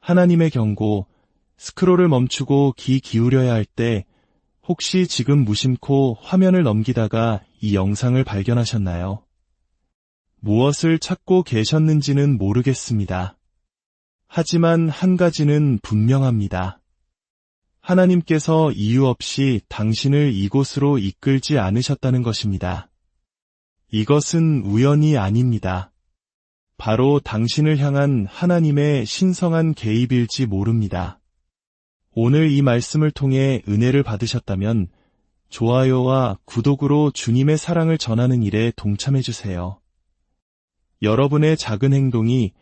하나님의 경고, 스크롤을 멈추고 귀 기울여야 할 때 혹시 지금 무심코 화면을 넘기다가 이 영상을 발견하셨나요? 무엇을 찾고 계셨는지는 모르겠습니다. 하지만 한 가지는 분명합니다. 하나님께서 이유 없이 당신을 이곳으로 이끌지 않으셨다는 것입니다. 이것은 우연이 아닙니다. 바로 당신을 향한 하나님의 신성한 개입일지 모릅니다. 오늘 이 말씀을 통해 은혜를 받으셨다면 좋아요와 구독으로 주님의 사랑을 전하는 일에 동참해 주세요. 여러분의 작은 행동이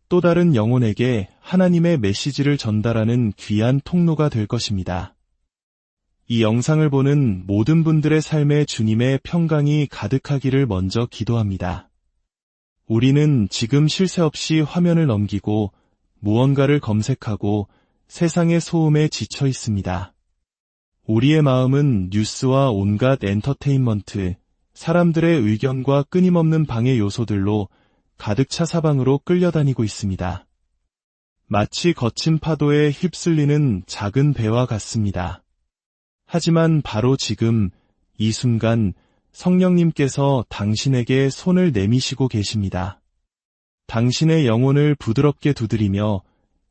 또 다른 영혼에게 하나님의 메시지를 전달하는 귀한 통로가 될 것입니다. 이 영상을 보는 모든 분들의 삶에 주님의 평강이 가득하기를 먼저 기도합니다. 우리는 지금 쉴 새 없이 화면을 넘기고 무언가를 검색하고 세상의 소음에 지쳐 있습니다. 우리의 마음은 뉴스와 온갖 엔터테인먼트, 사람들의 의견과 끊임없는 방해 요소들로 가득 차 사방으로 끌려다니고 있습니다. 마치 거친 파도에 휩쓸리는 작은 배와 같습니다. 하지만 바로 지금, 이 순간 성령님께서 당신에게 손을 내미시고 계십니다. 당신의 영혼을 부드럽게 두드리며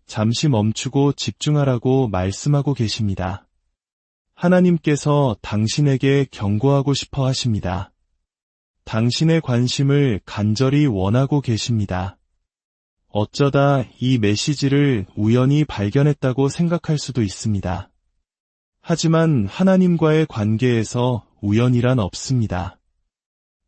잠시 멈추고 집중하라고 말씀하고 계십니다. 하나님께서 당신에게 경고하고 싶어 하십니다. 당신의 관심을 간절히 원하고 계십니다. 어쩌다 이 메시지를 우연히 발견했다고 생각할 수도 있습니다. 하지만 하나님과의 관계에서 우연이란 없습니다.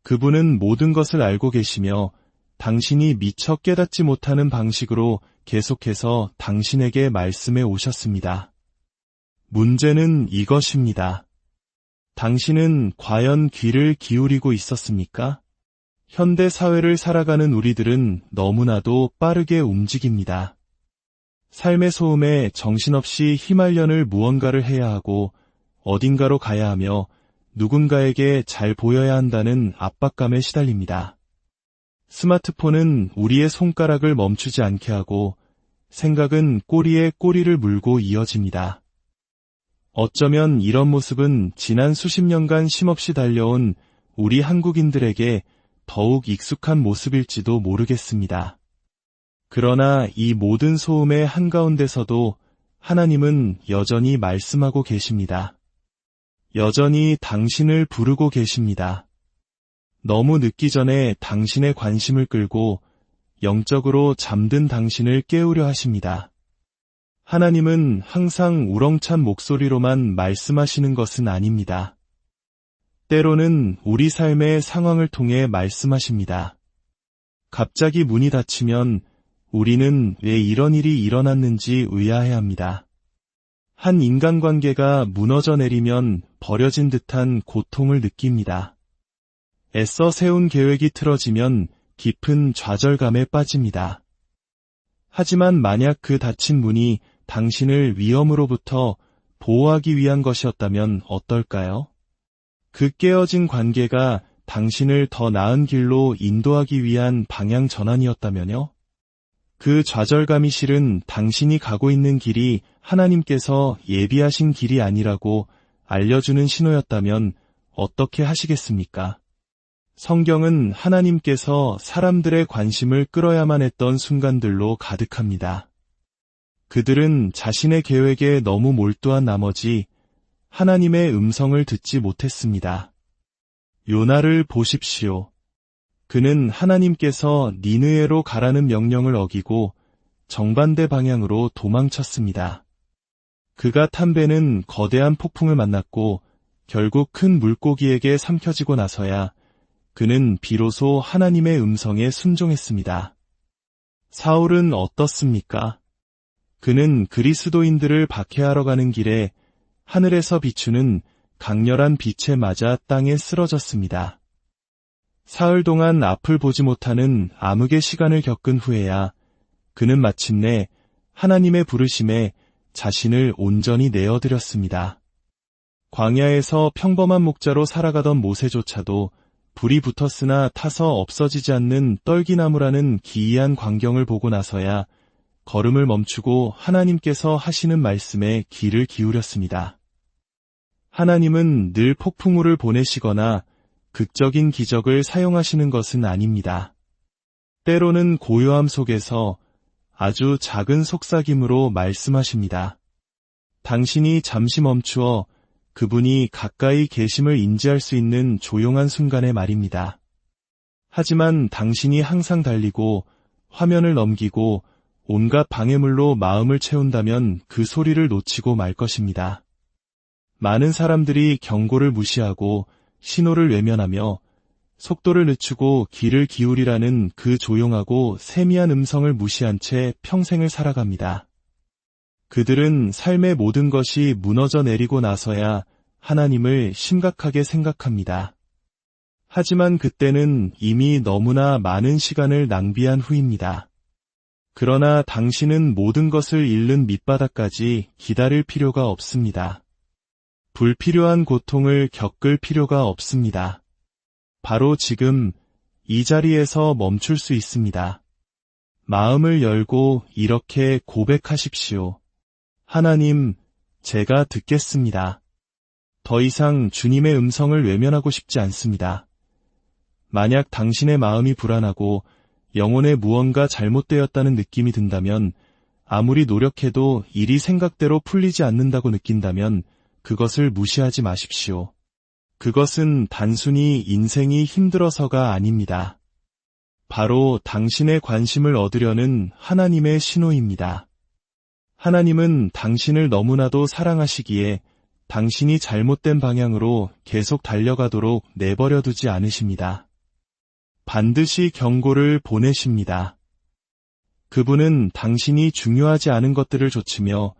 그분은 모든 것을 알고 계시며 당신이 미처 깨닫지 못하는 방식으로 계속해서 당신에게 말씀해 오셨습니다. 문제는 이것입니다. 당신은 과연 귀를 기울이고 있었습니까? 현대 사회를 살아가는 우리들은 너무나도 빠르게 움직입니다. 삶의 소음에 정신없이 휘말려늘 무언가를 해야 하고 어딘가로 가야 하며 누군가에게 잘 보여야 한다는 압박감에 시달립니다. 스마트폰은 우리의 손가락을 멈추지 않게 하고 생각은 꼬리에 꼬리를 물고 이어집니다. 어쩌면 이런 모습은 지난 수십 년간 쉼없이 달려온 우리 한국인들에게 더욱 익숙한 모습일지도 모르겠습니다. 그러나 이 모든 소음의 한가운데서도 하나님은 여전히 말씀하고 계십니다. 여전히 당신을 부르고 계십니다. 너무 늦기 전에 당신의 관심을 끌고 영적으로 잠든 당신을 깨우려 하십니다. 하나님은 항상 우렁찬 목소리로만 말씀하시는 것은 아닙니다. 때로는 우리 삶의 상황을 통해 말씀하십니다. 갑자기 문이 닫히면 우리는 왜 이런 일이 일어났는지 의아해합니다. 한 인간관계가 무너져 내리면 버려진 듯한 고통을 느낍니다. 애써 세운 계획이 틀어지면 깊은 좌절감에 빠집니다. 하지만 만약 그 닫힌 문이 당신을 위험으로부터 보호하기 위한 것이었다면 어떨까요? 그 깨어진 관계가 당신을 더 나은 길로 인도하기 위한 방향 전환이었다면요? 그 좌절감이 실은 당신이 가고 있는 길이 하나님께서 예비하신 길이 아니라고 알려주는 신호였다면 어떻게 하시겠습니까? 성경은 하나님께서 사람들의 관심을 끌어야만 했던 순간들로 가득합니다. 그들은 자신의 계획에 너무 몰두한 나머지 하나님의 음성을 듣지 못했습니다. 요나를 보십시오. 그는 하나님께서 니느웨로 가라는 명령을 어기고 정반대 방향으로 도망쳤습니다. 그가 탄 배는 거대한 폭풍을 만났고 결국 큰 물고기에게 삼켜지고 나서야 그는 비로소 하나님의 음성에 순종했습니다. 사울은 어떻습니까? 그는 그리스도인들을 박해하러 가는 길에 하늘에서 비추는 강렬한 빛에 맞아 땅에 쓰러졌습니다. 사흘 동안 앞을 보지 못하는 암흑의 시간을 겪은 후에야 그는 마침내 하나님의 부르심에 자신을 온전히 내어드렸습니다. 광야에서 평범한 목자로 살아가던 모세조차도 불이 붙었으나 타서 없어지지 않는 떨기나무라는 기이한 광경을 보고 나서야 걸음을 멈추고 하나님께서 하시는 말씀에 귀를 기울였습니다. 하나님은 늘 폭풍우를 보내시거나 극적인 기적을 사용하시는 것은 아닙니다. 때로는 고요함 속에서 아주 작은 속삭임으로 말씀하십니다. 당신이 잠시 멈추어 그분이 가까이 계심을 인지할 수 있는 조용한 순간의 말입니다. 하지만 당신이 항상 달리고 화면을 넘기고 온갖 방해물로 마음을 채운다면 그 소리를 놓치고 말 것입니다. 많은 사람들이 경고를 무시하고 신호를 외면하며 속도를 늦추고 귀를 기울이라는 그 조용하고 세미한 음성을 무시한 채 평생을 살아갑니다. 그들은 삶의 모든 것이 무너져 내리고 나서야 하나님을 심각하게 생각합니다. 하지만 그때는 이미 너무나 많은 시간을 낭비한 후입니다. 그러나 당신은 모든 것을 잃는 밑바닥까지 기다릴 필요가 없습니다. 불필요한 고통을 겪을 필요가 없습니다. 바로 지금 이 자리에서 멈출 수 있습니다. 마음을 열고 이렇게 고백하십시오. 하나님, 제가 듣겠습니다. 더 이상 주님의 음성을 외면하고 싶지 않습니다. 만약 당신의 마음이 불안하고 영혼에 무언가 잘못되었다는 느낌이 든다면, 아무리 노력해도 일이 생각대로 풀리지 않는다고 느낀다면 그것을 무시하지 마십시오. 그것은 단순히 인생이 힘들어서가 아닙니다. 바로 당신의 관심을 얻으려는 하나님의 신호입니다. 하나님은 당신을 너무나도 사랑하시기에 당신이 잘못된 방향으로 계속 달려가도록 내버려 두지 않으십니다. 반드시 경고를 보내십니다. 그분은 당신이 중요하지 않은 것들을 좇으며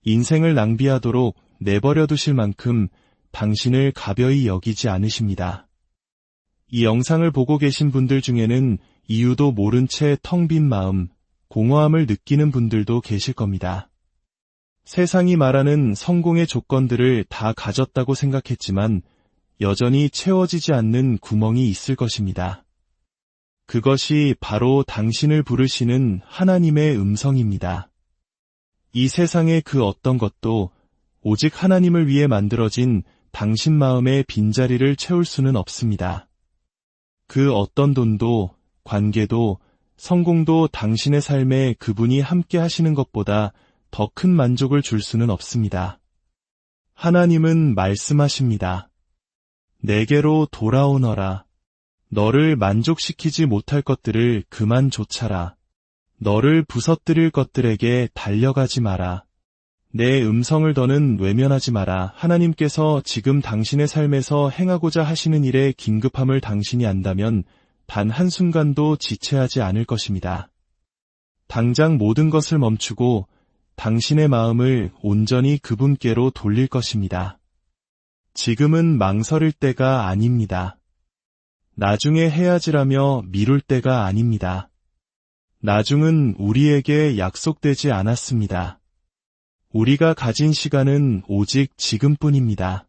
인생을 낭비하도록 내버려 두실 만큼 당신을 가벼이 여기지 않으십니다. 이 영상을 보고 계신 분들 중에는 이유도 모른 채 텅 빈 마음, 공허함을 느끼는 분들도 계실 겁니다. 세상이 말하는 성공의 조건들을 다 가졌다고 생각했지만 여전히 채워지지 않는 구멍이 있을 것입니다. 그것이 바로 당신을 부르시는 하나님의 음성입니다. 이 세상의 그 어떤 것도 오직 하나님을 위해 만들어진 당신 마음의 빈자리를 채울 수는 없습니다. 그 어떤 돈도, 관계도, 성공도 당신의 삶에 그분이 함께 하시는 것보다 더 큰 만족을 줄 수는 없습니다. 하나님은 말씀하십니다. 내게로 돌아오너라. 너를 만족시키지 못할 것들을 그만 좇아라. 너를 부서뜨릴 것들에게 달려가지 마라. 내 음성을 더는 외면하지 마라. 하나님께서 지금 당신의 삶에서 행하고자 하시는 일의 긴급함을 당신이 안다면 단 한순간도 지체하지 않을 것입니다. 당장 모든 것을 멈추고 당신의 마음을 온전히 그분께로 돌릴 것입니다. 지금은 망설일 때가 아닙니다. 나중에 해야지라며 미룰 때가 아닙니다. 나중은 우리에게 약속되지 않았습니다. 우리가 가진 시간은 오직 지금뿐입니다.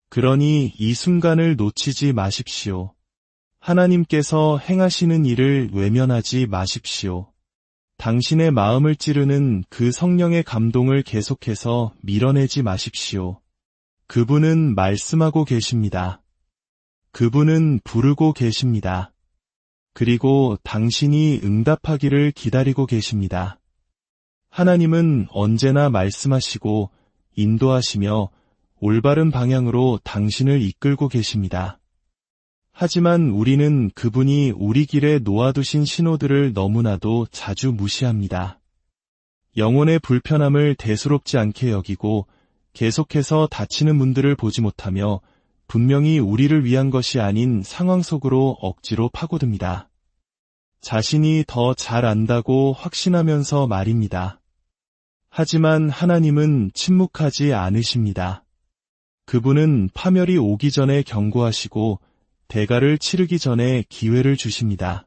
그러니 이 순간을 놓치지 마십시오. 하나님께서 행하시는 일을 외면하지 마십시오. 당신의 마음을 찌르는 그 성령의 감동을 계속해서 밀어내지 마십시오. 그분은 말씀하고 계십니다. 그분은 부르고 계십니다. 그리고 당신이 응답하기를 기다리고 계십니다. 하나님은 언제나 말씀하시고 인도하시며 올바른 방향으로 당신을 이끌고 계십니다. 하지만 우리는 그분이 우리 길에 놓아두신 신호들을 너무나도 자주 무시합니다. 영혼의 불편함을 대수롭지 않게 여기고 계속해서 다치는 문들을 보지 못하며 분명히 우리를 위한 것이 아닌 상황 속으로 억지로 파고듭니다. 자신이 더 잘 안다고 확신하면서 말입니다. 하지만 하나님은 침묵하지 않으십니다. 그분은 파멸이 오기 전에 경고하시고 대가를 치르기 전에 기회를 주십니다.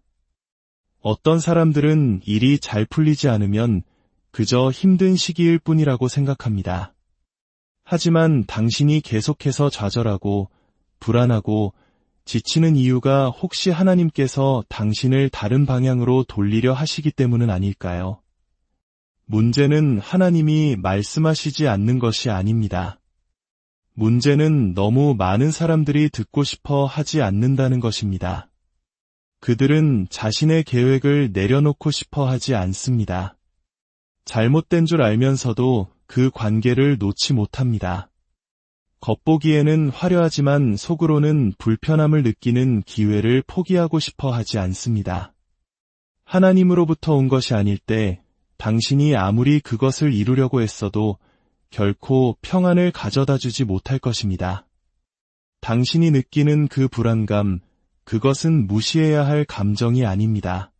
어떤 사람들은 일이 잘 풀리지 않으면 그저 힘든 시기일 뿐이라고 생각합니다. 하지만 당신이 계속해서 좌절하고 불안하고 지치는 이유가 혹시 하나님께서 당신을 다른 방향으로 돌리려 하시기 때문은 아닐까요? 문제는 하나님이 말씀하시지 않는 것이 아닙니다. 문제는 너무 많은 사람들이 듣고 싶어 하지 않는다는 것입니다. 그들은 자신의 계획을 내려놓고 싶어 하지 않습니다. 잘못된 줄 알면서도 그 관계를 놓지 못합니다. 겉보기에는 화려하지만 속으로는 불편함을 느끼는 기회를 포기하고 싶어 하지 않습니다. 하나님으로부터 온 것이 아닐 때 당신이 아무리 그것을 이루려고 했어도 결코 평안을 가져다 주지 못할 것입니다. 당신이 느끼는 그 불안감, 그것은 무시해야 할 감정이 아닙니다.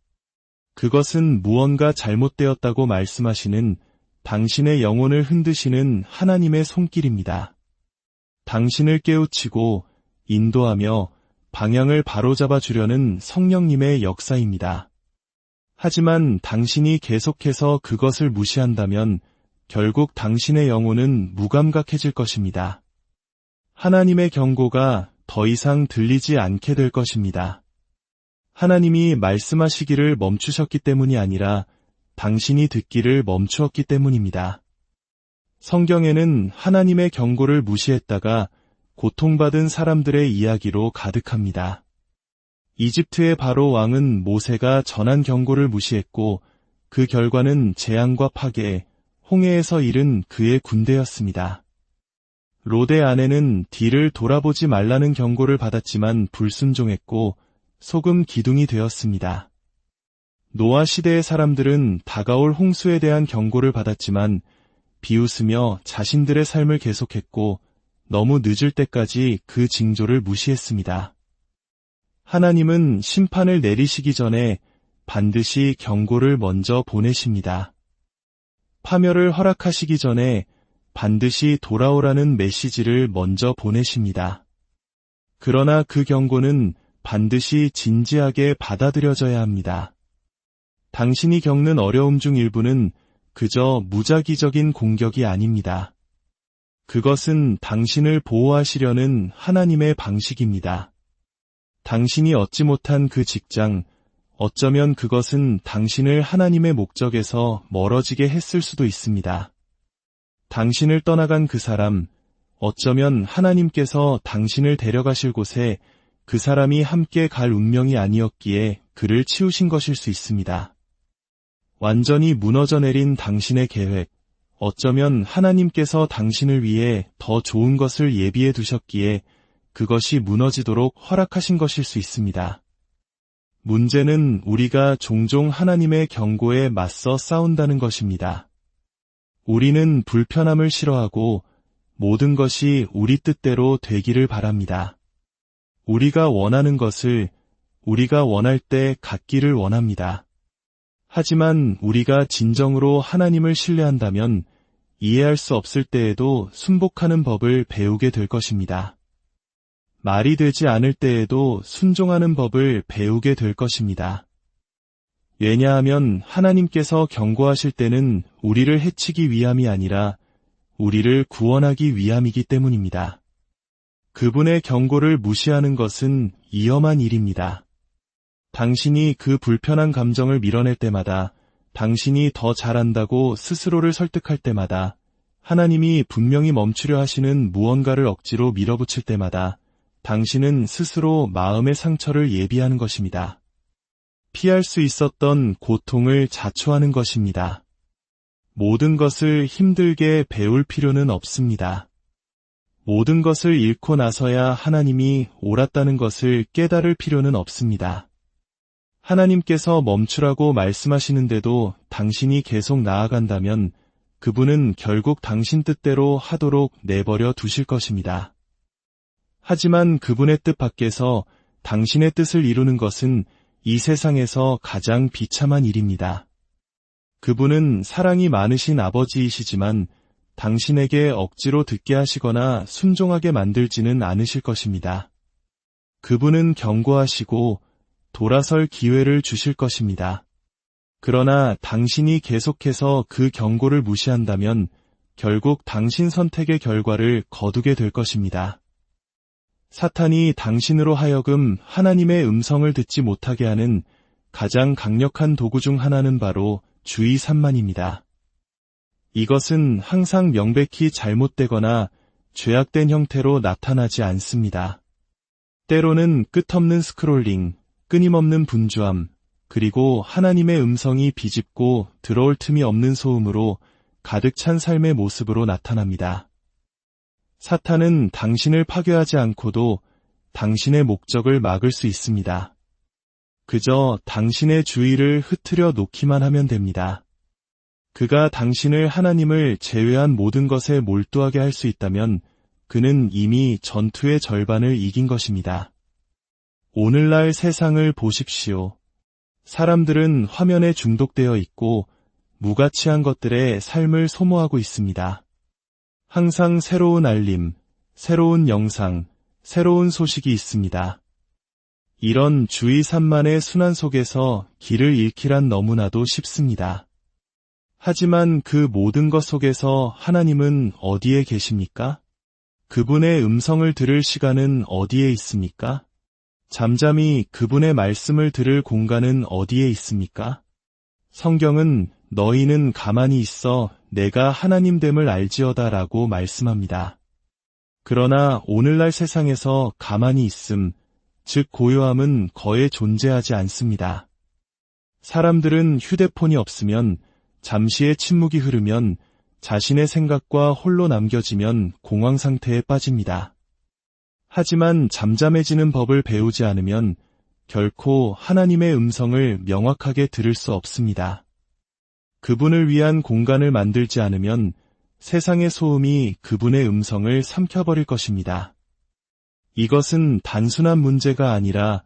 그것은 무언가 잘못되었다고 말씀하시는 당신의 영혼을 흔드시는 하나님의 손길입니다. 당신을 깨우치고 인도하며 방향을 바로잡아 주려는 성령님의 역사입니다. 하지만 당신이 계속해서 그것을 무시한다면 결국 당신의 영혼은 무감각해질 것입니다. 하나님의 경고가 더 이상 들리지 않게 될 것입니다. 하나님이 말씀하시기를 멈추셨기 때문이 아니라 당신이 듣기를 멈추었기 때문입니다. 성경에는 하나님의 경고를 무시했다가 고통받은 사람들의 이야기로 가득합니다. 이집트의 바로 왕은 모세가 전한 경고를 무시했고 그 결과는 재앙과 파괴, 홍해에서 잃은 그의 군대였습니다. 롯의 아내는 뒤를 돌아보지 말라는 경고를 받았지만 불순종했고 소금 기둥이 되었습니다. 노아 시대의 사람들은 다가올 홍수에 대한 경고를 받았지만 비웃으며 자신들의 삶을 계속했고 너무 늦을 때까지 그 징조를 무시했습니다. 하나님은 심판을 내리시기 전에 반드시 경고를 먼저 보내십니다. 파멸을 허락하시기 전에 반드시 돌아오라는 메시지를 먼저 보내십니다. 그러나 그 경고는 반드시 진지하게 받아들여져야 합니다. 당신이 겪는 어려움 중 일부는 그저 무작위적인 공격이 아닙니다. 그것은 당신을 보호하시려는 하나님의 방식입니다. 당신이 얻지 못한 그 직장, 어쩌면 그것은 당신을 하나님의 목적에서 멀어지게 했을 수도 있습니다. 당신을 떠나간 그 사람, 어쩌면 하나님께서 당신을 데려가실 곳에 그 사람이 함께 갈 운명이 아니었기에 그를 치우신 것일 수 있습니다. 완전히 무너져 내린 당신의 계획, 어쩌면 하나님께서 당신을 위해 더 좋은 것을 예비해 두셨기에 그것이 무너지도록 허락하신 것일 수 있습니다. 문제는 우리가 종종 하나님의 경고에 맞서 싸운다는 것입니다. 우리는 불편함을 싫어하고 모든 것이 우리 뜻대로 되기를 바랍니다. 우리가 원하는 것을 우리가 원할 때 갖기를 원합니다. 하지만 우리가 진정으로 하나님을 신뢰한다면 이해할 수 없을 때에도 순복하는 법을 배우게 될 것입니다. 말이 되지 않을 때에도 순종하는 법을 배우게 될 것입니다. 왜냐하면 하나님께서 경고하실 때는 우리를 해치기 위함이 아니라 우리를 구원하기 위함이기 때문입니다. 그분의 경고를 무시하는 것은 위험한 일입니다. 당신이 그 불편한 감정을 밀어낼 때마다, 당신이 더 잘한다고 스스로를 설득할 때마다, 하나님이 분명히 멈추려 하시는 무언가를 억지로 밀어붙일 때마다 당신은 스스로 마음의 상처를 예비하는 것입니다. 피할 수 있었던 고통을 자초하는 것입니다. 모든 것을 힘들게 배울 필요는 없습니다. 모든 것을 잃고 나서야 하나님이 옳았다는 것을 깨달을 필요는 없습니다. 하나님께서 멈추라고 말씀하시는데도 당신이 계속 나아간다면 그분은 결국 당신 뜻대로 하도록 내버려 두실 것입니다. 하지만 그분의 뜻 밖에서 당신의 뜻을 이루는 것은 이 세상에서 가장 비참한 일입니다. 그분은 사랑이 많으신 아버지이시지만 당신에게 억지로 듣게 하시거나 순종하게 만들지는 않으실 것입니다. 그분은 경고하시고 돌아설 기회를 주실 것입니다. 그러나 당신이 계속해서 그 경고를 무시한다면 결국 당신 선택의 결과를 거두게 될 것입니다. 사탄이 당신으로 하여금 하나님의 음성을 듣지 못하게 하는 가장 강력한 도구 중 하나는 바로 주의 산만입니다. 이것은 항상 명백히 잘못되거나 죄악된 형태로 나타나지 않습니다. 때로는 끝없는 스크롤링, 끊임없는 분주함, 그리고 하나님의 음성이 비집고 들어올 틈이 없는 소음으로 가득 찬 삶의 모습으로 나타납니다. 사탄은 당신을 파괴하지 않고도 당신의 목적을 막을 수 있습니다. 그저 당신의 주의를 흩트려 놓기만 하면 됩니다. 그가 당신을 하나님을 제외한 모든 것에 몰두하게 할 수 있다면 그는 이미 전투의 절반을 이긴 것입니다. 오늘날 세상을 보십시오. 사람들은 화면에 중독되어 있고 무가치한 것들의 삶을 소모하고 있습니다. 항상 새로운 알림, 새로운 영상, 새로운 소식이 있습니다. 이런 주의 산만의 순환 속에서 길을 잃기란 너무나도 쉽습니다. 하지만 그 모든 것 속에서 하나님은 어디에 계십니까? 그분의 음성을 들을 시간은 어디에 있습니까? 잠잠히 그분의 말씀을 들을 공간은 어디에 있습니까? 성경은 너희는 가만히 있어 내가 하나님됨을 알지어다 라고 말씀합니다. 그러나 오늘날 세상에서 가만히 있음, 즉 고요함은 거의 존재하지 않습니다. 사람들은 휴대폰이 없으면, 잠시의 침묵이 흐르면, 자신의 생각과 홀로 남겨지면 공황 상태에 빠집니다. 하지만 잠잠해지는 법을 배우지 않으면 결코 하나님의 음성을 명확하게 들을 수 없습니다. 그분을 위한 공간을 만들지 않으면 세상의 소음이 그분의 음성을 삼켜버릴 것입니다. 이것은 단순한 문제가 아니라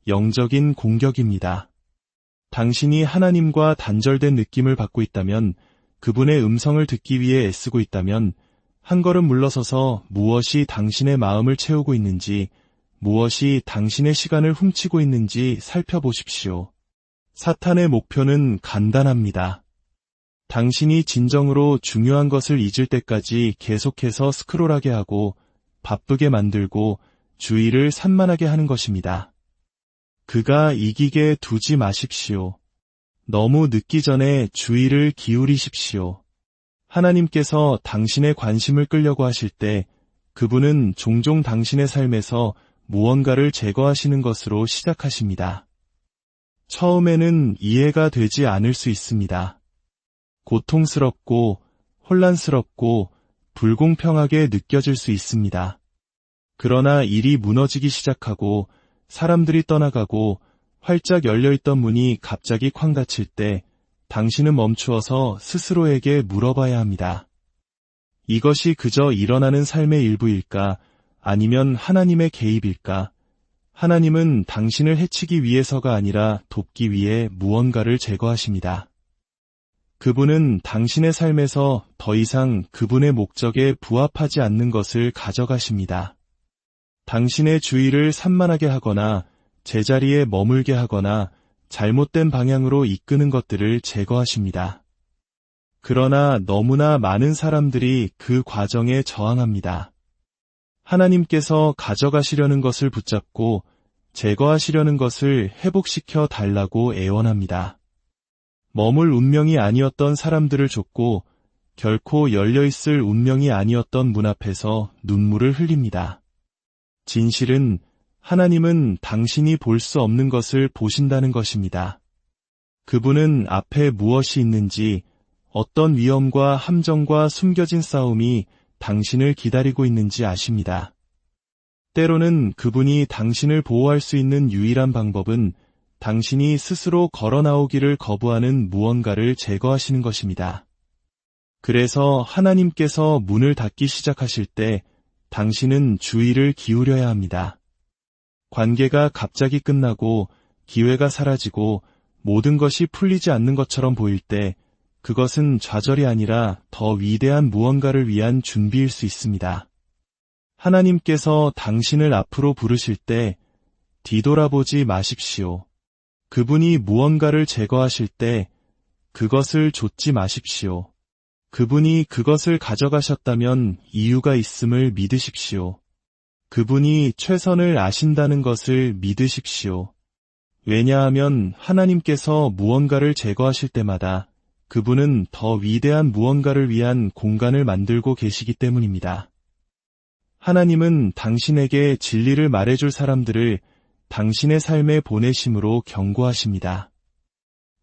영적인 공격입니다. 당신이 하나님과 단절된 느낌을 받고 있다면, 그분의 음성을 듣기 위해 애쓰고 있다면 한 걸음 물러서서 무엇이 당신의 마음을 채우고 있는지, 무엇이 당신의 시간을 훔치고 있는지 살펴보십시오. 사탄의 목표는 간단합니다. 당신이 진정으로 중요한 것을 잊을 때까지 계속해서 스크롤하게 하고 바쁘게 만들고 주의를 산만하게 하는 것입니다. 그가 이기게 두지 마십시오. 너무 늦기 전에 주의를 기울이십시오. 하나님께서 당신의 관심을 끌려고 하실 때 그분은 종종 당신의 삶에서 무언가를 제거하시는 것으로 시작하십니다. 처음에는 이해가 되지 않을 수 있습니다. 고통스럽고 혼란스럽고 불공평하게 느껴질 수 있습니다. 그러나 일이 무너지기 시작하고 사람들이 떠나가고 활짝 열려있던 문이 갑자기 쾅 닫힐 때 당신은 멈추어서 스스로에게 물어봐야 합니다. 이것이 그저 일어나는 삶의 일부일까? 아니면 하나님의 개입일까? 하나님은 당신을 해치기 위해서가 아니라 돕기 위해 무언가를 제거하십니다. 그분은 당신의 삶에서 더 이상 그분의 목적에 부합하지 않는 것을 가져가십니다. 당신의 주의를 산만하게 하거나 제자리에 머물게 하거나 잘못된 방향으로 이끄는 것들을 제거하십니다. 그러나 너무나 많은 사람들이 그 과정에 저항합니다. 하나님께서 가져가시려는 것을 붙잡고 제거하시려는 것을 회복시켜 달라고 애원합니다. 머물 운명이 아니었던 사람들을 쫓고 결코 열려있을 운명이 아니었던 문 앞에서 눈물을 흘립니다. 진실은 하나님은 당신이 볼 수 없는 것을 보신다는 것입니다. 그분은 앞에 무엇이 있는지, 어떤 위험과 함정과 숨겨진 싸움이 당신을 기다리고 있는지 아십니다. 때로는 그분이 당신을 보호할 수 있는 유일한 방법은 당신이 스스로 걸어 나오기를 거부하는 무언가를 제거하시는 것입니다. 그래서 하나님께서 문을 닫기 시작하실 때 당신은 주의를 기울여야 합니다. 관계가 갑자기 끝나고 기회가 사라지고 모든 것이 풀리지 않는 것처럼 보일 때 그것은 좌절이 아니라 더 위대한 무언가를 위한 준비일 수 있습니다. 하나님께서 당신을 앞으로 부르실 때 뒤돌아보지 마십시오. 그분이 무언가를 제거하실 때 그것을 좇지 마십시오. 그분이 그것을 가져가셨다면 이유가 있음을 믿으십시오. 그분이 최선을 아신다는 것을 믿으십시오. 왜냐하면 하나님께서 무언가를 제거하실 때마다 그분은 더 위대한 무언가를 위한 공간을 만들고 계시기 때문입니다. 하나님은 당신에게 진리를 말해줄 사람들을 당신의 삶에 보내심으로 경고하십니다.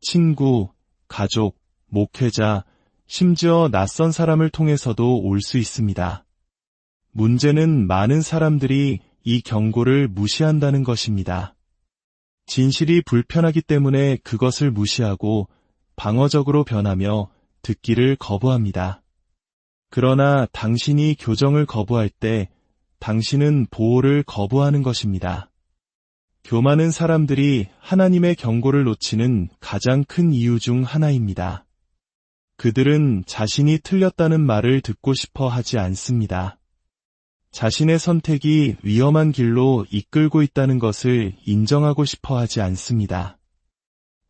친구, 가족, 목회자, 심지어 낯선 사람을 통해서도 올 수 있습니다. 문제는 많은 사람들이 이 경고를 무시한다는 것입니다. 진실이 불편하기 때문에 그것을 무시하고 방어적으로 변하며 듣기를 거부합니다. 그러나 당신이 교정을 거부할 때 당신은 보호를 거부하는 것입니다. 교만한 사람들이 하나님의 경고를 놓치는 가장 큰 이유 중 하나입니다. 그들은 자신이 틀렸다는 말을 듣고 싶어 하지 않습니다. 자신의 선택이 위험한 길로 이끌고 있다는 것을 인정하고 싶어 하지 않습니다.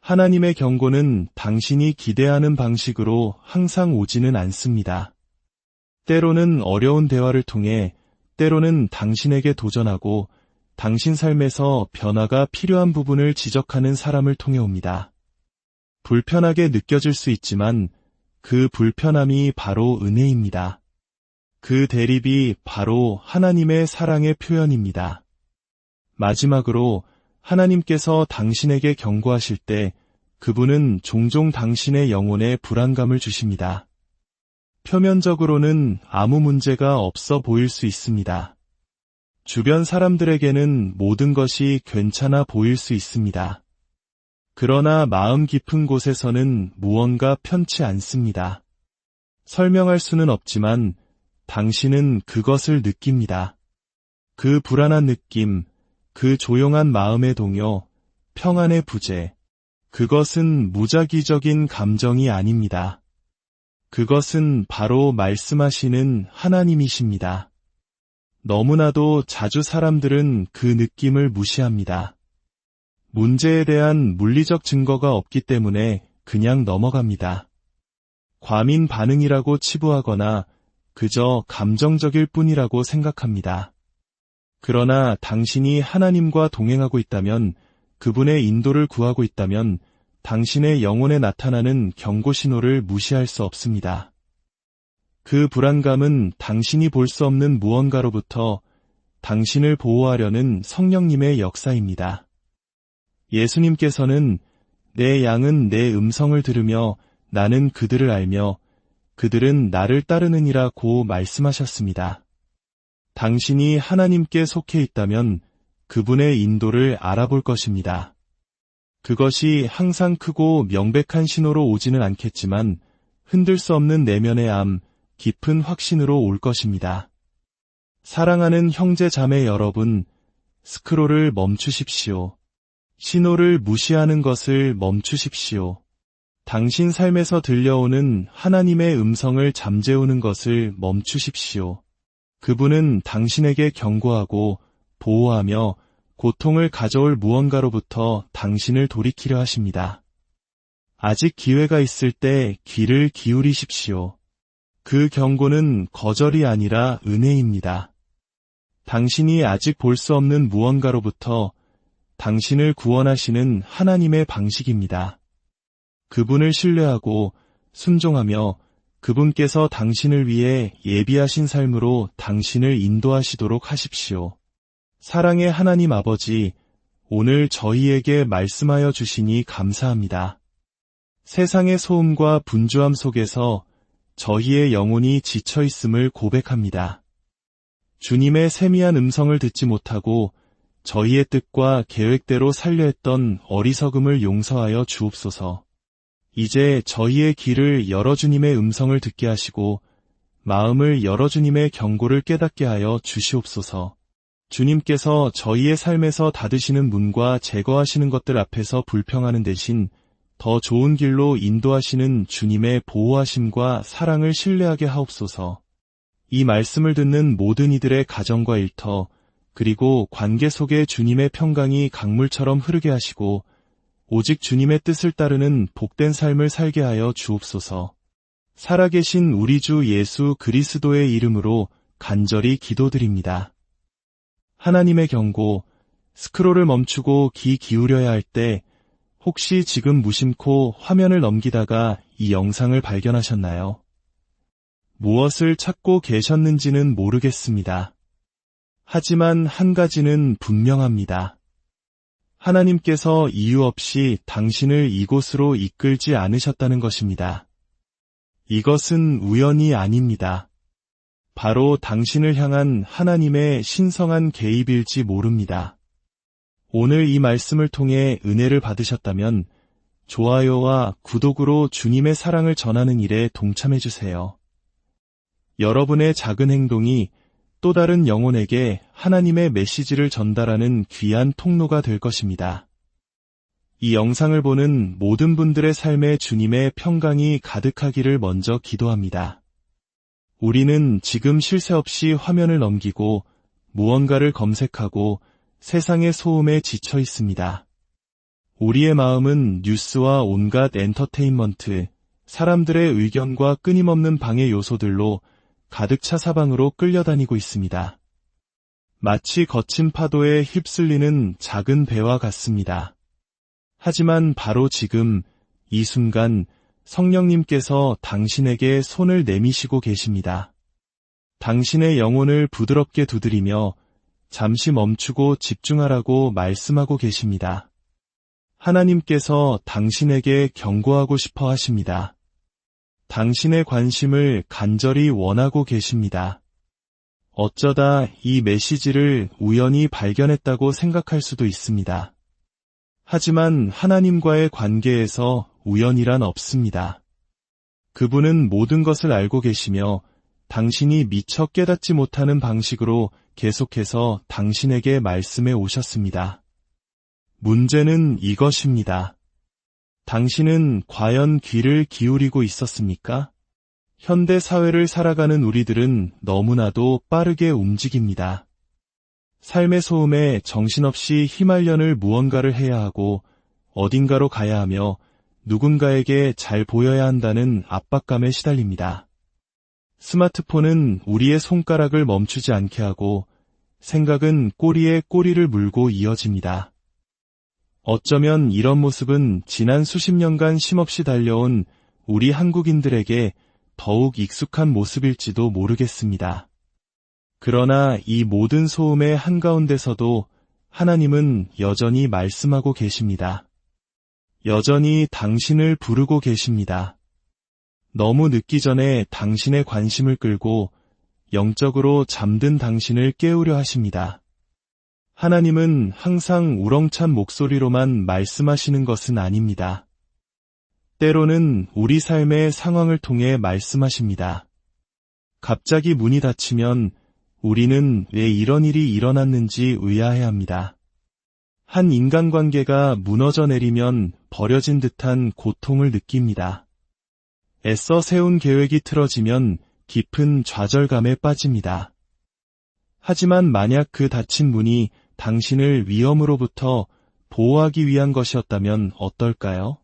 하나님의 경고는 당신이 기대하는 방식으로 항상 오지는 않습니다. 때로는 어려운 대화를 통해, 때로는 당신에게 도전하고 당신 삶에서 변화가 필요한 부분을 지적하는 사람을 통해 옵니다. 불편하게 느껴질 수 있지만 그 불편함이 바로 은혜입니다. 그 대립이 바로 하나님의 사랑의 표현입니다. 마지막으로 하나님께서 당신에게 경고하실 때 그분은 종종 당신의 영혼에 불안감을 주십니다. 표면적으로는 아무 문제가 없어 보일 수 있습니다. 주변 사람들에게는 모든 것이 괜찮아 보일 수 있습니다. 그러나 마음 깊은 곳에서는 무언가 편치 않습니다. 설명할 수는 없지만 당신은 그것을 느낍니다. 그 불안한 느낌, 그 조용한 마음의 동요, 평안의 부재, 그것은 무작위적인 감정이 아닙니다. 그것은 바로 말씀하시는 하나님이십니다. 너무나도 자주 사람들은 그 느낌을 무시합니다. 문제에 대한 물리적 증거가 없기 때문에 그냥 넘어갑니다. 과민 반응이라고 치부하거나 그저 감정적일 뿐이라고 생각합니다. 그러나 당신이 하나님과 동행하고 있다면, 그분의 인도를 구하고 있다면 당신의 영혼에 나타나는 경고 신호를 무시할 수 없습니다. 그 불안감은 당신이 볼 수 없는 무언가로부터 당신을 보호하려는 성령님의 역사입니다. 예수님께서는 내 양은 내 음성을 들으며 나는 그들을 알며 그들은 나를 따르느니라고 말씀하셨습니다. 당신이 하나님께 속해 있다면 그분의 인도를 알아볼 것입니다. 그것이 항상 크고 명백한 신호로 오지는 않겠지만 흔들 수 없는 내면의 암, 깊은 확신으로 올 것입니다. 사랑하는 형제 자매 여러분, 스크롤을 멈추십시오. 신호를 무시하는 것을 멈추십시오. 당신 삶에서 들려오는 하나님의 음성을 잠재우는 것을 멈추십시오. 그분은 당신에게 경고하고 보호하며 고통을 가져올 무언가로부터 당신을 돌이키려 하십니다. 아직 기회가 있을 때 귀를 기울이십시오. 그 경고는 거절이 아니라 은혜입니다. 당신이 아직 볼 수 없는 무언가로부터 당신을 구원하시는 하나님의 방식입니다. 그분을 신뢰하고 순종하며 그분께서 당신을 위해 예비하신 삶으로 당신을 인도하시도록 하십시오. 사랑의 하나님 아버지, 오늘 저희에게 말씀하여 주시니 감사합니다. 세상의 소음과 분주함 속에서 저희의 영혼이 지쳐 있음을 고백합니다. 주님의 세미한 음성을 듣지 못하고 저희의 뜻과 계획대로 살려 했던 어리석음을 용서하여 주옵소서. 이제 저희의 귀를 열어 주님의 음성을 듣게 하시고 마음을 열어 주님의 경고를 깨닫게 하여 주시옵소서. 주님께서 저희의 삶에서 닫으시는 문과 제거하시는 것들 앞에서 불평하는 대신 더 좋은 길로 인도하시는 주님의 보호하심과 사랑을 신뢰하게 하옵소서. 이 말씀을 듣는 모든 이들의 가정과 일터, 그리고 관계 속에 주님의 평강이 강물처럼 흐르게 하시고 오직 주님의 뜻을 따르는 복된 삶을 살게 하여 주옵소서. 살아계신 우리 주 예수 그리스도의 이름으로 간절히 기도드립니다. 하나님의 경고, 스크롤을 멈추고 귀 기울여야 할 때 혹시 지금 무심코 화면을 넘기다가 이 영상을 발견하셨나요? 무엇을 찾고 계셨는지는 모르겠습니다. 하지만 한 가지는 분명합니다. 하나님께서 이유 없이 당신을 이곳으로 이끌지 않으셨다는 것입니다. 이것은 우연이 아닙니다. 바로 당신을 향한 하나님의 신성한 개입일지 모릅니다. 오늘 이 말씀을 통해 은혜를 받으셨다면 좋아요와 구독으로 주님의 사랑을 전하는 일에 동참해주세요. 여러분의 작은 행동이 또 다른 영혼에게 하나님의 메시지를 전달하는 귀한 통로가 될 것입니다. 이 영상을 보는 모든 분들의 삶에 주님의 평강이 가득하기를 먼저 기도합니다. 우리는 지금 쉴 새 없이 화면을 넘기고 무언가를 검색하고 세상의 소음에 지쳐 있습니다. 우리의 마음은 뉴스와 온갖 엔터테인먼트, 사람들의 의견과 끊임없는 방해 요소들로 가득 차 사방으로 끌려다니고 있습니다. 마치 거친 파도에 휩쓸리는 작은 배와 같습니다. 하지만 바로 지금, 이 순간 성령님께서 당신에게 손을 내미시고 계십니다. 당신의 영혼을 부드럽게 두드리며 잠시 멈추고 집중하라고 말씀하고 계십니다. 하나님께서 당신에게 경고하고 싶어 하십니다. 당신의 관심을 간절히 원하고 계십니다. 어쩌다 이 메시지를 우연히 발견했다고 생각할 수도 있습니다. 하지만 하나님과의 관계에서 우연이란 없습니다. 그분은 모든 것을 알고 계시며 당신이 미처 깨닫지 못하는 방식으로 계속해서 당신에게 말씀해 오셨습니다. 문제는 이것입니다. 당신은 과연 귀를 기울이고 있었습니까? 현대 사회를 살아가는 우리들은 너무나도 빠르게 움직입니다. 삶의 소음에 정신없이 휘말려늘 무언가를 해야 하고 어딘가로 가야 하며 누군가에게 잘 보여야 한다는 압박감에 시달립니다. 스마트폰은 우리의 손가락을 멈추지 않게 하고 생각은 꼬리에 꼬리를 물고 이어집니다. 어쩌면 이런 모습은 지난 수십 년간 쉼없이 달려온 우리 한국인들에게 더욱 익숙한 모습일지도 모르겠습니다. 그러나 이 모든 소음의 한가운데서도 하나님은 여전히 말씀하고 계십니다. 여전히 당신을 부르고 계십니다. 너무 늦기 전에 당신의 관심을 끌고 영적으로 잠든 당신을 깨우려 하십니다. 하나님은 항상 우렁찬 목소리로만 말씀하시는 것은 아닙니다. 때로는 우리 삶의 상황을 통해 말씀하십니다. 갑자기 문이 닫히면 우리는 왜 이런 일이 일어났는지 의아해합니다. 한 인간관계가 무너져 내리면 버려진 듯한 고통을 느낍니다. 애써 세운 계획이 틀어지면 깊은 좌절감에 빠집니다. 하지만 만약 그 닫힌 문이 당신을 위험으로부터 보호하기 위한 것이었다면 어떨까요?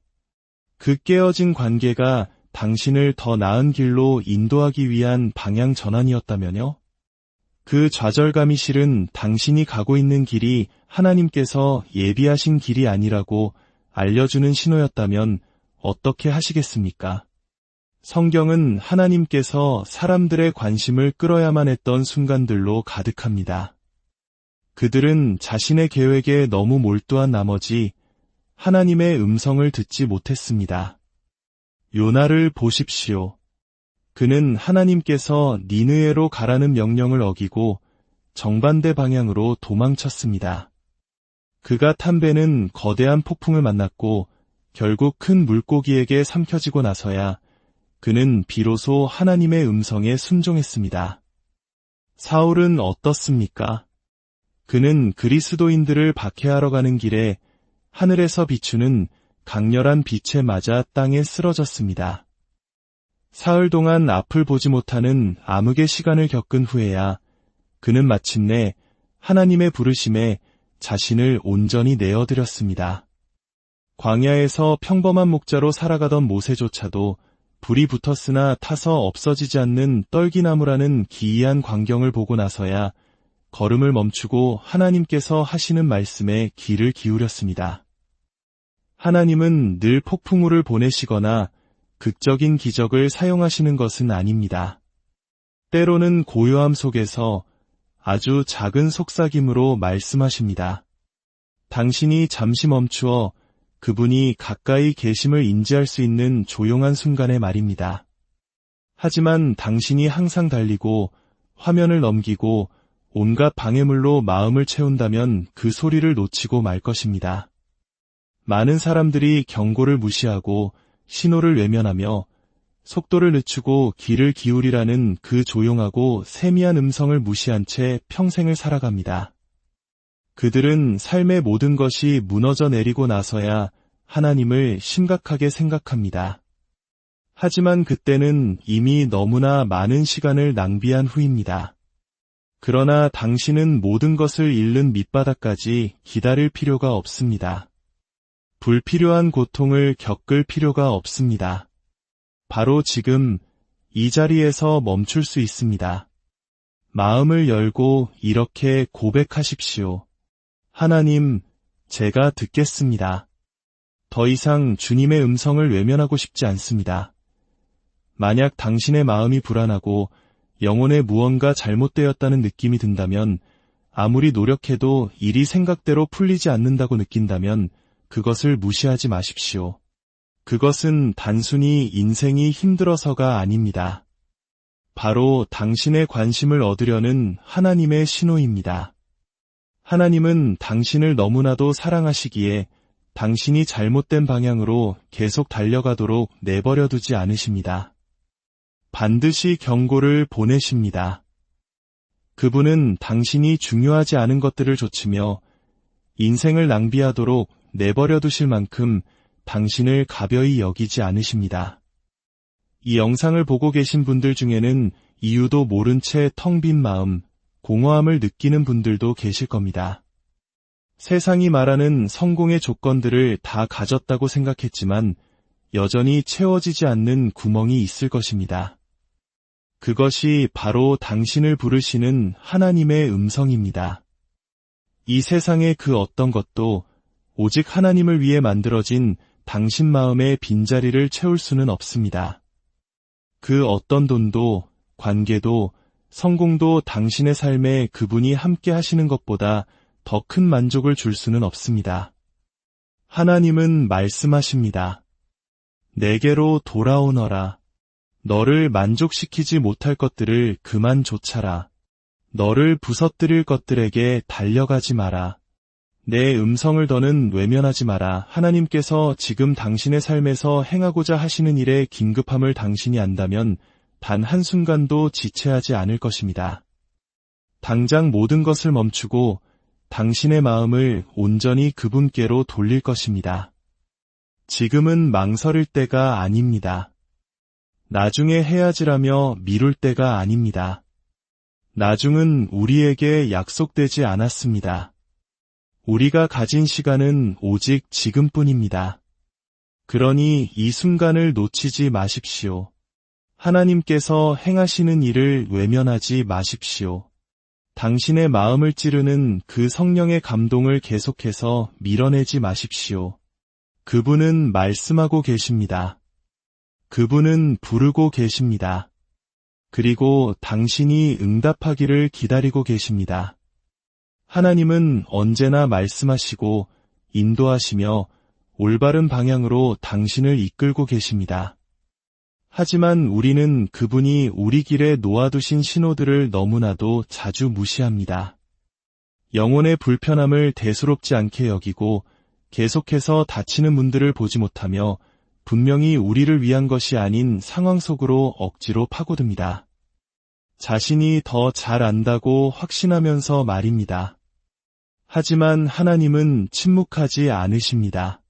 그 깨어진 관계가 당신을 더 나은 길로 인도하기 위한 방향 전환이었다면요? 그 좌절감이 실은 당신이 가고 있는 길이 하나님께서 예비하신 길이 아니라고 알려주는 신호였다면 어떻게 하시겠습니까? 성경은 하나님께서 사람들의 관심을 끌어야만 했던 순간들로 가득합니다. 그들은 자신의 계획에 너무 몰두한 나머지 하나님의 음성을 듣지 못했습니다. 요나를 보십시오. 그는 하나님께서 니느웨로 가라는 명령을 어기고 정반대 방향으로 도망쳤습니다. 그가 탄 배는 거대한 폭풍을 만났고 결국 큰 물고기에게 삼켜지고 나서야 그는 비로소 하나님의 음성에 순종했습니다. 사울은 어떻습니까? 그는 그리스도인들을 박해하러 가는 길에 하늘에서 비추는 강렬한 빛에 맞아 땅에 쓰러졌습니다. 사흘 동안 앞을 보지 못하는 암흑의 시간을 겪은 후에야 그는 마침내 하나님의 부르심에 자신을 온전히 내어드렸습니다. 광야에서 평범한 목자로 살아가던 모세조차도 불이 붙었으나 타서 없어지지 않는 떨기나무라는 기이한 광경을 보고 나서야 걸음을 멈추고 하나님께서 하시는 말씀에 귀를 기울였습니다. 하나님은 늘 폭풍우를 보내시거나 극적인 기적을 사용하시는 것은 아닙니다. 때로는 고요함 속에서 아주 작은 속삭임으로 말씀하십니다. 당신이 잠시 멈추어 그분이 가까이 계심을 인지할 수 있는 조용한 순간의 말입니다. 하지만 당신이 항상 달리고 화면을 넘기고 온갖 방해물로 마음을 채운다면 그 소리를 놓치고 말 것입니다. 많은 사람들이 경고를 무시하고 신호를 외면하며 속도를 늦추고 귀를 기울이라는 그 조용하고 세미한 음성을 무시한 채 평생을 살아갑니다. 그들은 삶의 모든 것이 무너져 내리고 나서야 하나님을 심각하게 생각합니다. 하지만 그때는 이미 너무나 많은 시간을 낭비한 후입니다. 그러나 당신은 모든 것을 잃는 밑바닥까지 기다릴 필요가 없습니다. 불필요한 고통을 겪을 필요가 없습니다. 바로 지금 이 자리에서 멈출 수 있습니다. 마음을 열고 이렇게 고백하십시오. 하나님, 제가 듣겠습니다. 더 이상 주님의 음성을 외면하고 싶지 않습니다. 만약 당신의 마음이 불안하고 영혼에 무언가 잘못되었다는 느낌이 든다면, 아무리 노력해도 일이 생각대로 풀리지 않는다고 느낀다면 그것을 무시하지 마십시오. 그것은 단순히 인생이 힘들어서가 아닙니다. 바로 당신의 관심을 얻으려는 하나님의 신호입니다. 하나님은 당신을 너무나도 사랑하시기에 당신이 잘못된 방향으로 계속 달려가도록 내버려 두지 않으십니다. 반드시 경고를 보내십니다. 그분은 당신이 중요하지 않은 것들을 좇으며 인생을 낭비하도록 내버려 두실 만큼 당신을 가벼이 여기지 않으십니다. 이 영상을 보고 계신 분들 중에는 이유도 모른 채 텅 빈 마음, 공허함을 느끼는 분들도 계실 겁니다. 세상이 말하는 성공의 조건들을 다 가졌다고 생각했지만 여전히 채워지지 않는 구멍이 있을 것입니다. 그것이 바로 당신을 부르시는 하나님의 음성입니다. 이 세상의 그 어떤 것도 오직 하나님을 위해 만들어진 당신 마음의 빈자리를 채울 수는 없습니다. 그 어떤 돈도, 관계도, 성공도 당신의 삶에 그분이 함께 하시는 것보다 더 큰 만족을 줄 수는 없습니다. 하나님은 말씀하십니다. 내게로 돌아오너라. 너를 만족시키지 못할 것들을 그만 좇아라. 너를 부서뜨릴 것들에게 달려가지 마라. 내 음성을 더는 외면하지 마라. 하나님께서 지금 당신의 삶에서 행하고자 하시는 일의 긴급함을 당신이 안다면 단 한순간도 지체하지 않을 것입니다. 당장 모든 것을 멈추고 당신의 마음을 온전히 그분께로 돌릴 것입니다. 지금은 망설일 때가 아닙니다. 나중에 해야지라며 미룰 때가 아닙니다. 나중은 우리에게 약속되지 않았습니다. 우리가 가진 시간은 오직 지금뿐입니다. 그러니 이 순간을 놓치지 마십시오. 하나님께서 행하시는 일을 외면하지 마십시오. 당신의 마음을 찌르는 그 성령의 감동을 계속해서 밀어내지 마십시오. 그분은 말씀하고 계십니다. 그분은 부르고 계십니다. 그리고 당신이 응답하기를 기다리고 계십니다. 하나님은 언제나 말씀하시고 인도하시며 올바른 방향으로 당신을 이끌고 계십니다. 하지만 우리는 그분이 우리 길에 놓아두신 신호들을 너무나도 자주 무시합니다. 영혼의 불편함을 대수롭지 않게 여기고 계속해서 다치는 분들을 보지 못하며 분명히 우리를 위한 것이 아닌 상황 속으로 억지로 파고듭니다. 자신이 더 잘 안다고 확신하면서 말입니다. 하지만 하나님은 침묵하지 않으십니다.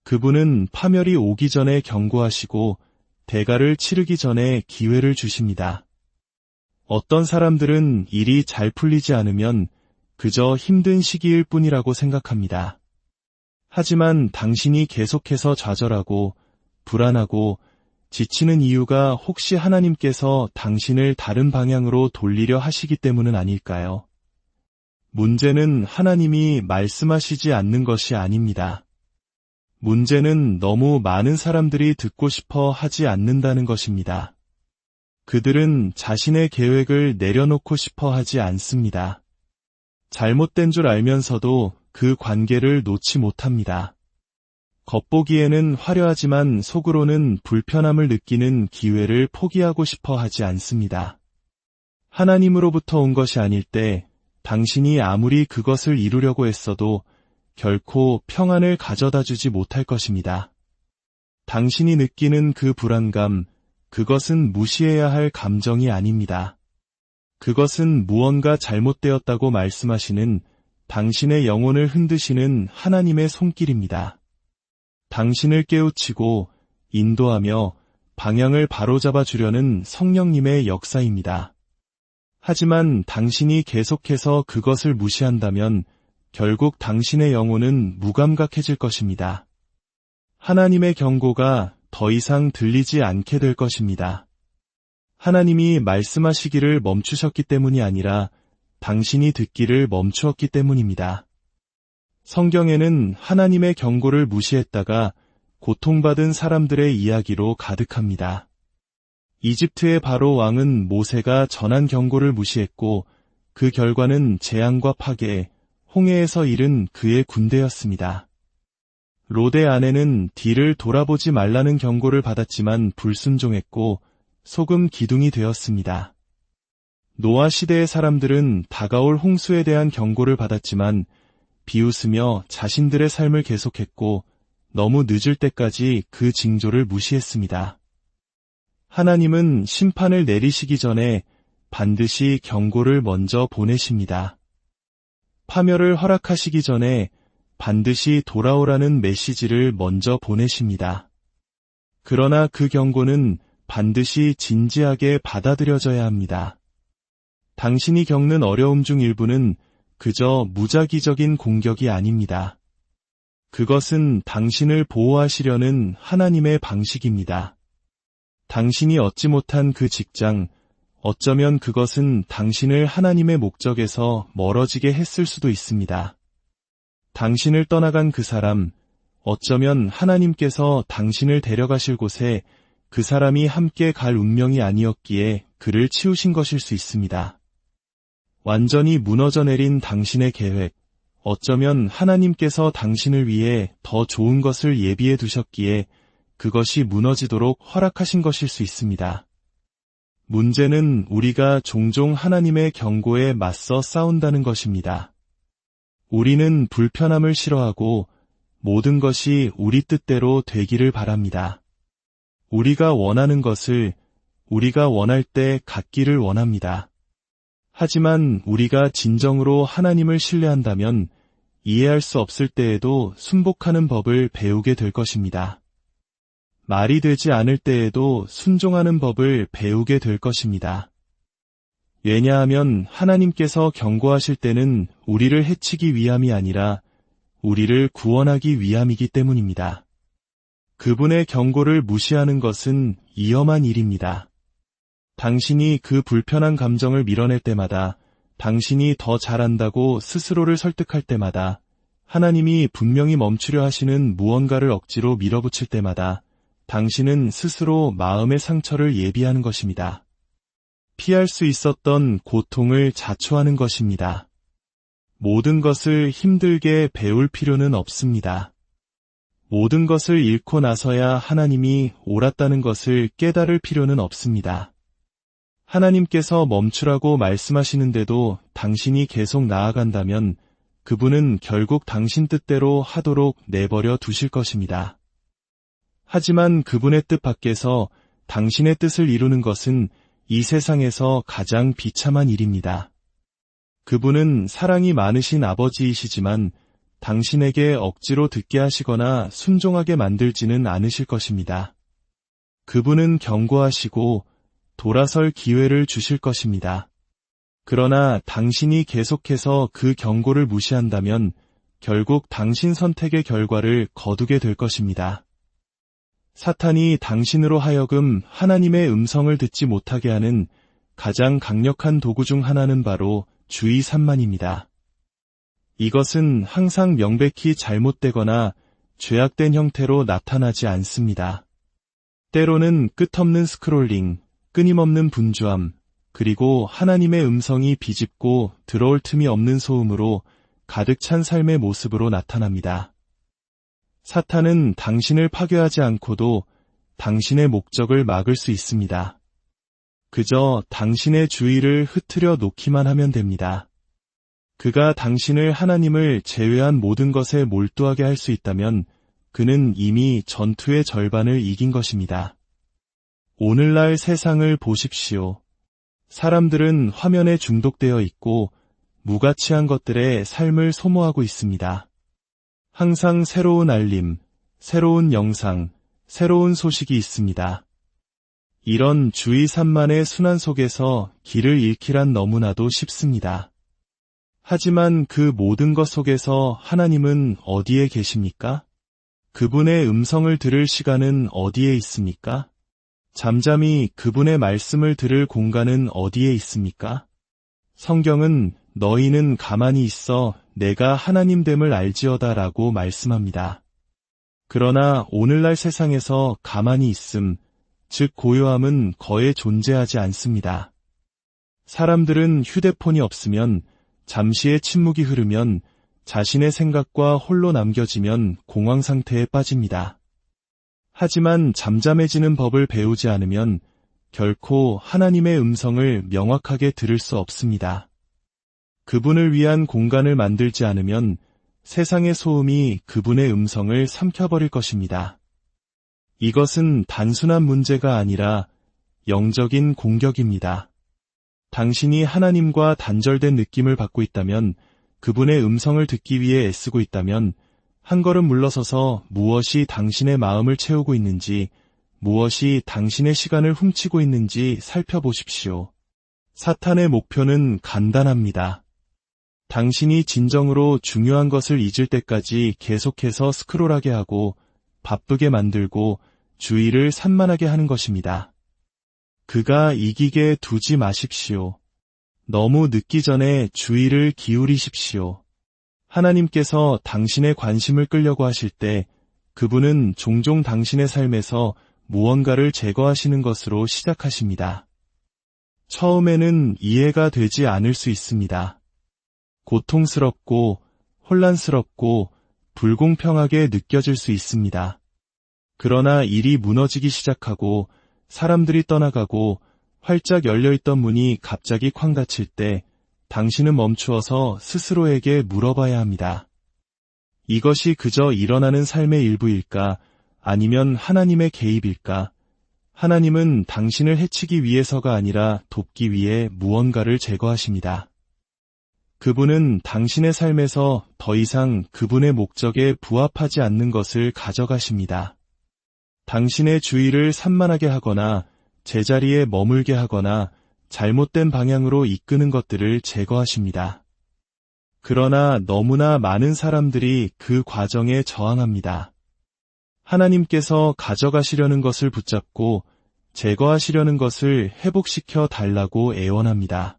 그분은 파멸이 오기 전에 경고하시고 대가를 치르기 전에 기회를 주십니다. 어떤 사람들은 일이 잘 풀리지 않으면 그저 힘든 시기일 뿐이라고 생각합니다. 하지만 당신이 계속해서 좌절하고 불안하고 지치는 이유가 혹시 하나님께서 당신을 다른 방향으로 돌리려 하시기 때문은 아닐까요? 문제는 하나님이 말씀하시지 않는 것이 아닙니다. 문제는 너무 많은 사람들이 듣고 싶어 하지 않는다는 것입니다. 그들은 자신의 계획을 내려놓고 싶어 하지 않습니다. 잘못된 줄 알면서도 그 관계를 놓지 못합니다. 겉보기에는 화려하지만 속으로는 불편함을 느끼는 기회를 포기하고 싶어 하지 않습니다. 하나님으로부터 온 것이 아닐 때 당신이 아무리 그것을 이루려고 했어도 결코 평안을 가져다 주지 못할 것입니다. 당신이 느끼는 그 불안감, 그것은 무시해야 할 감정이 아닙니다. 그것은 무언가 잘못되었다고 말씀하시는 당신의 영혼을 흔드시는 하나님의 손길입니다. 당신을 깨우치고 인도하며 방향을 바로잡아 주려는 성령님의 역사입니다. 하지만 당신이 계속해서 그것을 무시한다면 결국 당신의 영혼은 무감각해질 것입니다. 하나님의 경고가 더 이상 들리지 않게 될 것입니다. 하나님이 말씀하시기를 멈추셨기 때문이 아니라 당신이 듣기를 멈추었기 때문입니다. 성경에는 하나님의 경고를 무시했다가 고통받은 사람들의 이야기로 가득합니다. 이집트의 바로 왕은 모세가 전한 경고를 무시했고 그 결과는 재앙과 파괴, 홍해에서 잃은 그의 군대였습니다. 롯의 아내는 뒤를 돌아보지 말라는 경고를 받았지만 불순종했고 소금 기둥이 되었습니다. 노아 시대의 사람들은 다가올 홍수에 대한 경고를 받았지만 비웃으며 자신들의 삶을 계속했고 너무 늦을 때까지 그 징조를 무시했습니다. 하나님은 심판을 내리시기 전에 반드시 경고를 먼저 보내십니다. 파멸을 허락하시기 전에 반드시 돌아오라는 메시지를 먼저 보내십니다. 그러나 그 경고는 반드시 진지하게 받아들여져야 합니다. 당신이 겪는 어려움 중 일부는 그저 무작위적인 공격이 아닙니다. 그것은 당신을 보호하시려는 하나님의 방식입니다. 당신이 얻지 못한 그 직장, 어쩌면 그것은 당신을 하나님의 목적에서 멀어지게 했을 수도 있습니다. 당신을 떠나간 그 사람, 어쩌면 하나님께서 당신을 데려가실 곳에 그 사람이 함께 갈 운명이 아니었기에 그를 치우신 것일 수 있습니다. 완전히 무너져 내린 당신의 계획, 어쩌면 하나님께서 당신을 위해 더 좋은 것을 예비해 두셨기에 그것이 무너지도록 허락하신 것일 수 있습니다. 문제는 우리가 종종 하나님의 경고에 맞서 싸운다는 것입니다. 우리는 불편함을 싫어하고 모든 것이 우리 뜻대로 되기를 바랍니다. 우리가 원하는 것을 우리가 원할 때 갖기를 원합니다. 하지만 우리가 진정으로 하나님을 신뢰한다면 이해할 수 없을 때에도 순복하는 법을 배우게 될 것입니다. 말이 되지 않을 때에도 순종하는 법을 배우게 될 것입니다. 왜냐하면 하나님께서 경고하실 때는 우리를 해치기 위함이 아니라 우리를 구원하기 위함이기 때문입니다. 그분의 경고를 무시하는 것은 위험한 일입니다. 당신이 그 불편한 감정을 밀어낼 때마다, 당신이 더 잘한다고 스스로를 설득할 때마다, 하나님이 분명히 멈추려 하시는 무언가를 억지로 밀어붙일 때마다 당신은 스스로 마음의 상처를 예비하는 것입니다. 피할 수 있었던 고통을 자초하는 것입니다. 모든 것을 힘들게 배울 필요는 없습니다. 모든 것을 잃고 나서야 하나님이 옳았다는 것을 깨달을 필요는 없습니다. 하나님께서 멈추라고 말씀하시는데도 당신이 계속 나아간다면 그분은 결국 당신 뜻대로 하도록 내버려 두실 것입니다. 하지만 그분의 뜻 밖에서 당신의 뜻을 이루는 것은 이 세상에서 가장 비참한 일입니다. 그분은 사랑이 많으신 아버지이시지만 당신에게 억지로 듣게 하시거나 순종하게 만들지는 않으실 것입니다. 그분은 경고하시고 돌아설 기회를 주실 것입니다. 그러나 당신이 계속해서 그 경고를 무시한다면 결국 당신 선택의 결과를 거두게 될 것입니다. 사탄이 당신으로 하여금 하나님의 음성을 듣지 못하게 하는 가장 강력한 도구 중 하나는 바로 주의 산만입니다. 이것은 항상 명백히 잘못되거나 죄악된 형태로 나타나지 않습니다. 때로는 끝없는 스크롤링, 끊임없는 분주함, 그리고 하나님의 음성이 비집고 들어올 틈이 없는 소음으로 가득 찬 삶의 모습으로 나타납니다. 사탄은 당신을 파괴하지 않고도 당신의 목적을 막을 수 있습니다. 그저 당신의 주의를 흐트려 놓기만 하면 됩니다. 그가 당신을 하나님을 제외한 모든 것에 몰두하게 할 수 있다면 그는 이미 전투의 절반을 이긴 것입니다. 오늘날 세상을 보십시오. 사람들은 화면에 중독되어 있고 무가치한 것들의 삶을 소모하고 있습니다. 항상 새로운 알림, 새로운 영상, 새로운 소식이 있습니다. 이런 주의 산만의 순환 속에서 길을 잃기란 너무나도 쉽습니다. 하지만 그 모든 것 속에서 하나님은 어디에 계십니까? 그분의 음성을 들을 시간은 어디에 있습니까? 잠잠히 그분의 말씀을 들을 공간은 어디에 있습니까? 성경은 너희는 가만히 있어 내가 하나님됨을 알지어다 라고 말씀합니다. 그러나 오늘날 세상에서 가만히 있음, 즉 고요함은 거의 존재하지 않습니다. 사람들은 휴대폰이 없으면, 잠시의 침묵이 흐르면, 자신의 생각과 홀로 남겨지면 공황 상태에 빠집니다. 하지만 잠잠해지는 법을 배우지 않으면 결코 하나님의 음성을 명확하게 들을 수 없습니다. 그분을 위한 공간을 만들지 않으면 세상의 소음이 그분의 음성을 삼켜버릴 것입니다. 이것은 단순한 문제가 아니라 영적인 공격입니다. 당신이 하나님과 단절된 느낌을 받고 있다면, 그분의 음성을 듣기 위해 애쓰고 있다면 한 걸음 물러서서 무엇이 당신의 마음을 채우고 있는지, 무엇이 당신의 시간을 훔치고 있는지 살펴보십시오. 사탄의 목표는 간단합니다. 당신이 진정으로 중요한 것을 잊을 때까지 계속해서 스크롤하게 하고 바쁘게 만들고 주의를 산만하게 하는 것입니다. 그가 이기게 두지 마십시오. 너무 늦기 전에 주의를 기울이십시오. 하나님께서 당신의 관심을 끌려고 하실 때 그분은 종종 당신의 삶에서 무언가를 제거하시는 것으로 시작하십니다. 처음에는 이해가 되지 않을 수 있습니다. 고통스럽고 혼란스럽고 불공평하게 느껴질 수 있습니다. 그러나 일이 무너지기 시작하고 사람들이 떠나가고 활짝 열려있던 문이 갑자기 쾅 닫힐 때 당신은 멈추어서 스스로에게 물어봐야 합니다. 이것이 그저 일어나는 삶의 일부일까? 아니면 하나님의 개입일까? 하나님은 당신을 해치기 위해서가 아니라 돕기 위해 무언가를 제거하십니다. 그분은 당신의 삶에서 더 이상 그분의 목적에 부합하지 않는 것을 가져가십니다. 당신의 주의를 산만하게 하거나 제자리에 머물게 하거나 잘못된 방향으로 이끄는 것들을 제거하십니다. 그러나 너무나 많은 사람들이 그 과정에 저항합니다. 하나님께서 가져가시려는 것을 붙잡고 제거하시려는 것을 회복시켜 달라고 애원합니다.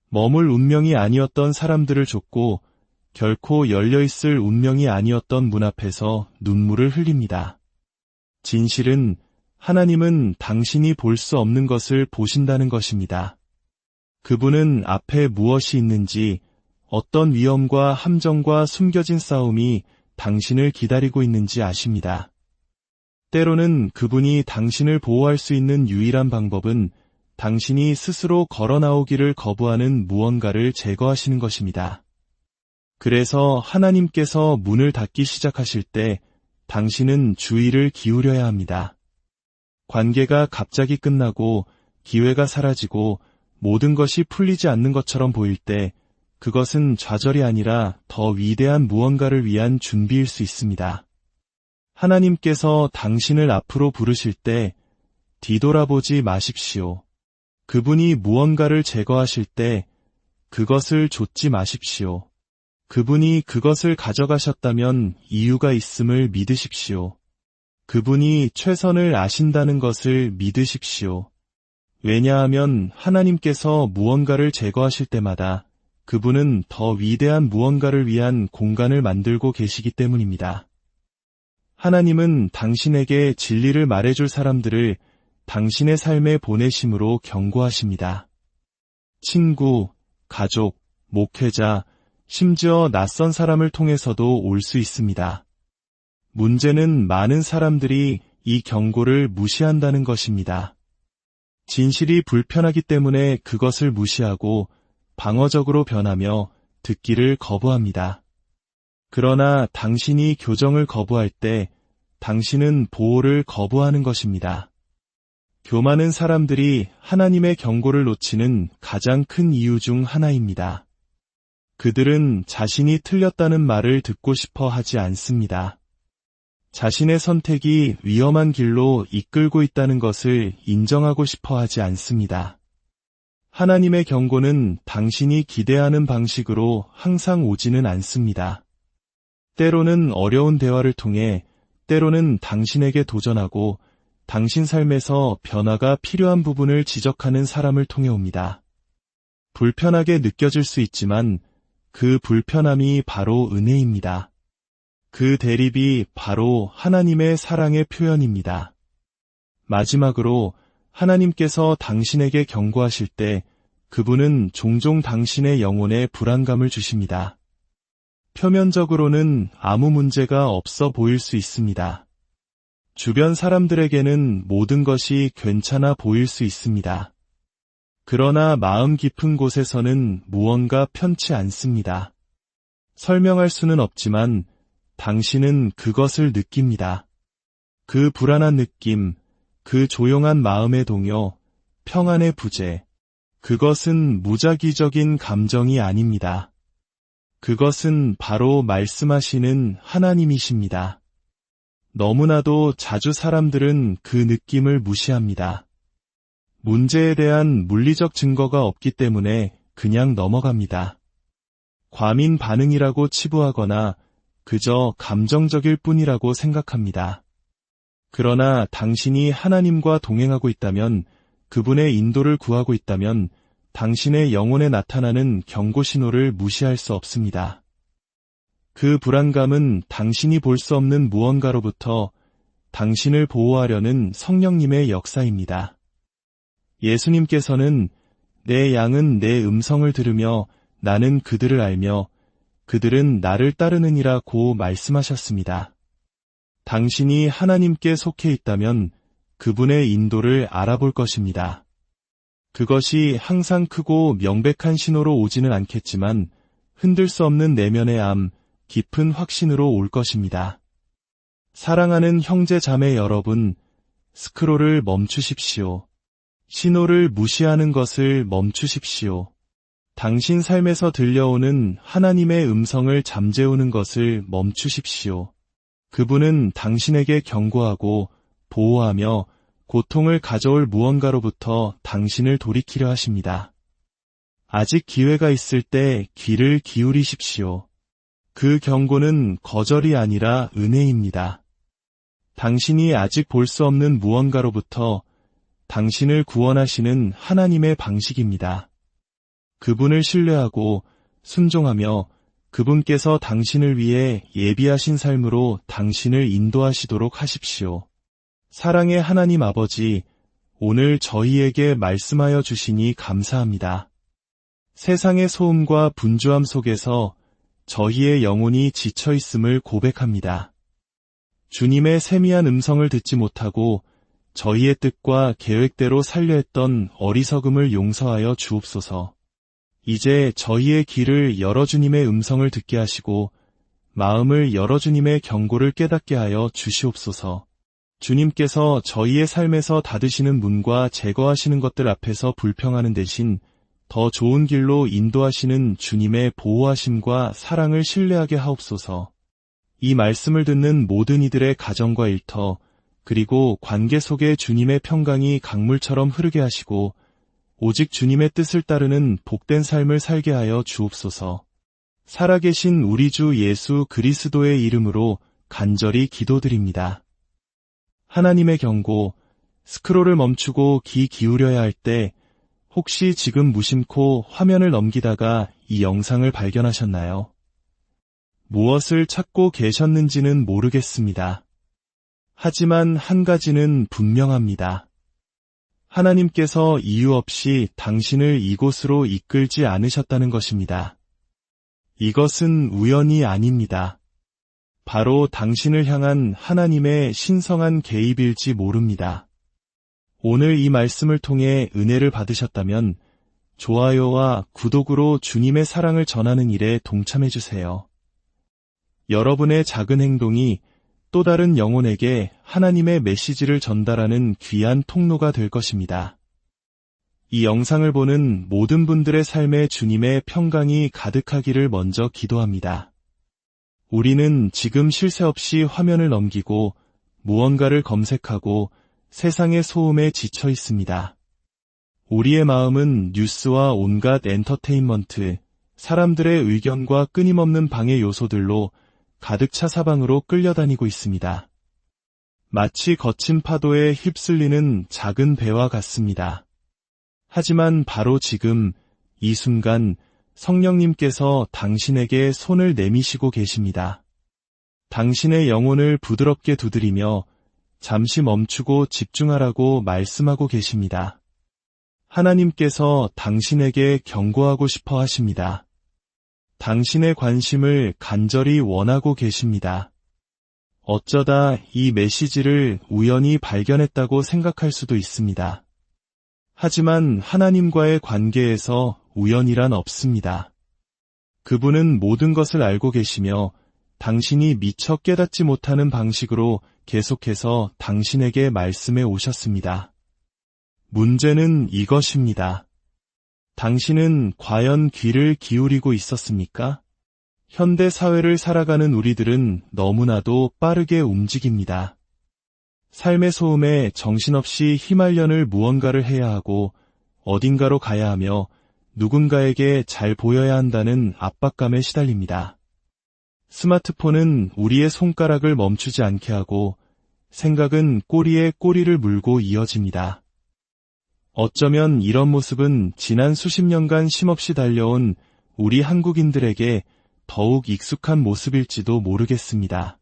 머물 운명이 아니었던 사람들을 쫓고 결코 열려있을 운명이 아니었던 문 앞에서 눈물을 흘립니다. 진실은 하나님은 당신이 볼 수 없는 것을 보신다는 것입니다. 그분은 앞에 무엇이 있는지, 어떤 위험과 함정과 숨겨진 싸움이 당신을 기다리고 있는지 아십니다. 때로는 그분이 당신을 보호할 수 있는 유일한 방법은 당신이 스스로 걸어 나오기를 거부하는 무언가를 제거하시는 것입니다. 그래서 하나님께서 문을 닫기 시작하실 때 당신은 주의를 기울여야 합니다. 관계가 갑자기 끝나고 기회가 사라지고 모든 것이 풀리지 않는 것처럼 보일 때 그것은 좌절이 아니라 더 위대한 무언가를 위한 준비일 수 있습니다. 하나님께서 당신을 앞으로 부르실 때 뒤돌아보지 마십시오. 그분이 무언가를 제거하실 때 그것을 좇지 마십시오. 그분이 그것을 가져가셨다면 이유가 있음을 믿으십시오. 그분이 최선을 아신다는 것을 믿으십시오. 왜냐하면 하나님께서 무언가를 제거하실 때마다 그분은 더 위대한 무언가를 위한 공간을 만들고 계시기 때문입니다. 하나님은 당신에게 진리를 말해줄 사람들을 당신의 삶에 보내심으로 경고하십니다. 친구, 가족, 목회자, 심지어 낯선 사람을 통해서도 올 수 있습니다. 문제는 많은 사람들이 이 경고를 무시한다는 것입니다. 진실이 불편하기 때문에 그것을 무시하고 방어적으로 변하며 듣기를 거부합니다. 그러나 당신이 교정을 거부할 때 당신은 보호를 거부하는 것입니다. 교만한 사람들이 하나님의 경고를 놓치는 가장 큰 이유 중 하나입니다. 그들은 자신이 틀렸다는 말을 듣고 싶어 하지 않습니다. 자신의 선택이 위험한 길로 이끌고 있다는 것을 인정하고 싶어 하지 않습니다. 하나님의 경고는 당신이 기대하는 방식으로 항상 오지는 않습니다. 때로는 어려운 대화를 통해, 때로는 당신에게 도전하고 당신 삶에서 변화가 필요한 부분을 지적하는 사람을 통해 옵니다. 불편하게 느껴질 수 있지만 그 불편함이 바로 은혜입니다. 그 대립이 바로 하나님의 사랑의 표현입니다. 마지막으로 하나님께서 당신에게 경고하실 때 그분은 종종 당신의 영혼에 불안감을 주십니다. 표면적으로는 아무 문제가 없어 보일 수 있습니다. 주변 사람들에게는 모든 것이 괜찮아 보일 수 있습니다. 그러나 마음 깊은 곳에서는 무언가 편치 않습니다. 설명할 수는 없지만 당신은 그것을 느낍니다. 그 불안한 느낌, 그 조용한 마음의 동요, 평안의 부재, 그것은 무작위적인 감정이 아닙니다. 그것은 바로 말씀하시는 하나님이십니다. 너무나도 자주 사람들은 그 느낌을 무시합니다. 문제에 대한 물리적 증거가 없기 때문에 그냥 넘어갑니다. 과민 반응이라고 치부하거나 그저 감정적일 뿐이라고 생각합니다. 그러나 당신이 하나님과 동행하고 있다면, 그분의 인도를 구하고 있다면 당신의 영혼에 나타나는 경고 신호를 무시할 수 없습니다. 그 불안감은 당신이 볼 수 없는 무언가로부터 당신을 보호하려는 성령님의 역사입니다. 예수님께서는 내 양은 내 음성을 들으며 나는 그들을 알며 그들은 나를 따르느니라고 말씀하셨습니다. 당신이 하나님께 속해 있다면 그분의 인도를 알아볼 것입니다. 그것이 항상 크고 명백한 신호로 오지는 않겠지만 흔들 수 없는 내면의 암, 깊은 확신으로 올 것입니다. 사랑하는 형제 자매 여러분, 스크롤을 멈추십시오. 신호를 무시하는 것을 멈추십시오. 당신 삶에서 들려오는 하나님의 음성을 잠재우는 것을 멈추십시오. 그분은 당신에게 경고하고 보호하며 고통을 가져올 무언가로부터 당신을 돌이키려 하십니다. 아직 기회가 있을 때 귀를 기울이십시오. 그 경고는 거절이 아니라 은혜입니다. 당신이 아직 볼 수 없는 무언가로부터 당신을 구원하시는 하나님의 방식입니다. 그분을 신뢰하고 순종하며 그분께서 당신을 위해 예비하신 삶으로 당신을 인도하시도록 하십시오. 사랑의 하나님 아버지, 오늘 저희에게 말씀하여 주시니 감사합니다. 세상의 소음과 분주함 속에서 저희의 영혼이 지쳐 있음을 고백합니다. 주님의 세미한 음성을 듣지 못하고 저희의 뜻과 계획대로 살려 했던 어리석음을 용서하여 주옵소서. 이제 저희의 귀를 열어 주님의 음성을 듣게 하시고 마음을 열어 주님의 경고를 깨닫게 하여 주시옵소서. 주님께서 저희의 삶에서 닫으시는 문과 제거하시는 것들 앞에서 불평하는 대신 더 좋은 길로 인도하시는 주님의 보호하심과 사랑을 신뢰하게 하옵소서. 이 말씀을 듣는 모든 이들의 가정과 일터, 그리고 관계 속에 주님의 평강이 강물처럼 흐르게 하시고 오직 주님의 뜻을 따르는 복된 삶을 살게 하여 주옵소서. 살아계신 우리 주 예수 그리스도의 이름으로 간절히 기도드립니다. 하나님의 경고, 스크롤을 멈추고 귀 기울여야 할 때 혹시 지금 무심코 화면을 넘기다가 이 영상을 발견하셨나요? 무엇을 찾고 계셨는지는 모르겠습니다. 하지만 한 가지는 분명합니다. 하나님께서 이유 없이 당신을 이곳으로 이끌지 않으셨다는 것입니다. 이것은 우연이 아닙니다. 바로 당신을 향한 하나님의 신성한 개입일지 모릅니다. 오늘 이 말씀을 통해 은혜를 받으셨다면 좋아요와 구독으로 주님의 사랑을 전하는 일에 동참해 주세요. 여러분의 작은 행동이 또 다른 영혼에게 하나님의 메시지를 전달하는 귀한 통로가 될 것입니다. 이 영상을 보는 모든 분들의 삶에 주님의 평강이 가득하기를 먼저 기도합니다. 우리는 지금 쉴 새 없이 화면을 넘기고 무언가를 검색하고 세상의 소음에 지쳐 있습니다. 우리의 마음은 뉴스와 온갖 엔터테인먼트, 사람들의 의견과 끊임없는 방해 요소들로 가득 차 사방으로 끌려다니고 있습니다. 마치 거친 파도에 휩쓸리는 작은 배와 같습니다. 하지만 바로 지금, 이 순간 성령님께서 당신에게 손을 내미시고 계십니다. 당신의 영혼을 부드럽게 두드리며 잠시 멈추고 집중하라고 말씀하고 계십니다. 하나님께서 당신에게 경고하고 싶어 하십니다. 당신의 관심을 간절히 원하고 계십니다. 어쩌다 이 메시지를 우연히 발견했다고 생각할 수도 있습니다. 하지만 하나님과의 관계에서 우연이란 없습니다. 그분은 모든 것을 알고 계시며 당신이 미처 깨닫지 못하는 방식으로 계속해서 당신에게 말씀해 오셨습니다. 문제는 이것입니다. 당신은 과연 귀를 기울이고 있었습니까? 현대 사회를 살아가는 우리들은 너무나도 빠르게 움직입니다. 삶의 소음에 정신없이 휘말려늘 무언가를 해야 하고 어딘가로 가야 하며 누군가에게 잘 보여야 한다는 압박감에 시달립니다. 스마트폰은 우리의 손가락을 멈추지 않게 하고 생각은 꼬리에 꼬리를 물고 이어집니다. 어쩌면 이런 모습은 지난 수십 년간 쉼없이 달려온 우리 한국인들에게 더욱 익숙한 모습일지도 모르겠습니다.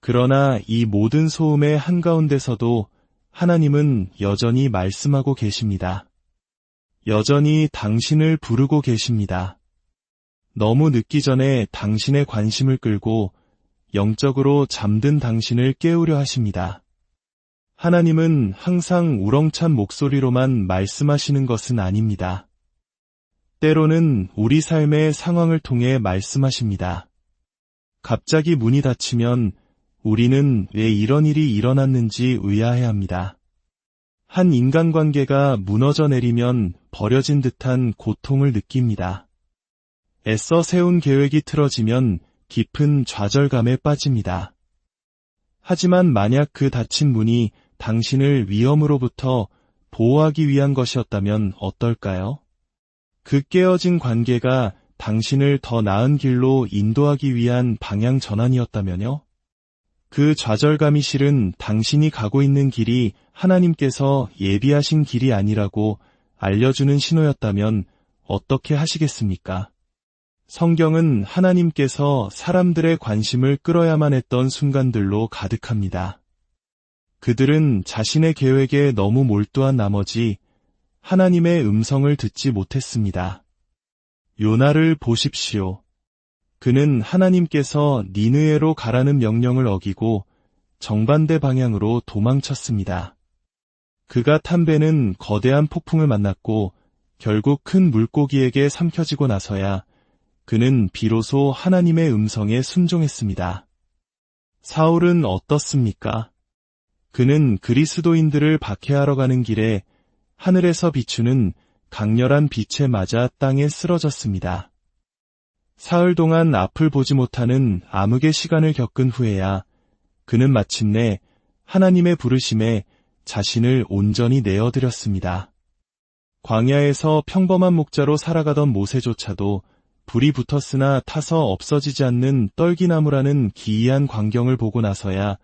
그러나 이 모든 소음의 한가운데서도 하나님은 여전히 말씀하고 계십니다. 여전히 당신을 부르고 계십니다. 너무 늦기 전에 당신의 관심을 끌고 영적으로 잠든 당신을 깨우려 하십니다. 하나님은 항상 우렁찬 목소리로만 말씀하시는 것은 아닙니다. 때로는 우리 삶의 상황을 통해 말씀하십니다. 갑자기 문이 닫히면 우리는 왜 이런 일이 일어났는지 의아해합니다. 한 인간관계가 무너져 내리면 버려진 듯한 고통을 느낍니다. 애써 세운 계획이 틀어지면 깊은 좌절감에 빠집니다. 하지만 만약 그 닫힌 문이 당신을 위험으로부터 보호하기 위한 것이었다면 어떨까요? 그 깨어진 관계가 당신을 더 나은 길로 인도하기 위한 방향 전환이었다면요? 그 좌절감이 실은 당신이 가고 있는 길이 하나님께서 예비하신 길이 아니라고 알려주는 신호였다면 어떻게 하시겠습니까? 성경은 하나님께서 사람들의 관심을 끌어야만 했던 순간들로 가득합니다. 그들은 자신의 계획에 너무 몰두한 나머지 하나님의 음성을 듣지 못했습니다. 요나를 보십시오. 그는 하나님께서 니느웨로 가라는 명령을 어기고 정반대 방향으로 도망쳤습니다. 그가 탄 배는 거대한 폭풍을 만났고 결국 큰 물고기에게 삼켜지고 나서야 그는 비로소 하나님의 음성에 순종했습니다. 사울은 어떻습니까? 그는 그리스도인들을 박해하러 가는 길에 하늘에서 비추는 강렬한 빛에 맞아 땅에 쓰러졌습니다. 사흘 동안 앞을 보지 못하는 암흑의 시간을 겪은 후에야 그는 마침내 하나님의 부르심에 자신을 온전히 내어드렸습니다. 광야에서 평범한 목자로 살아가던 모세조차도 불이 붙었으나 타서 없어지지 않는 떨기나무라는 기이한 광경을 보고 나서야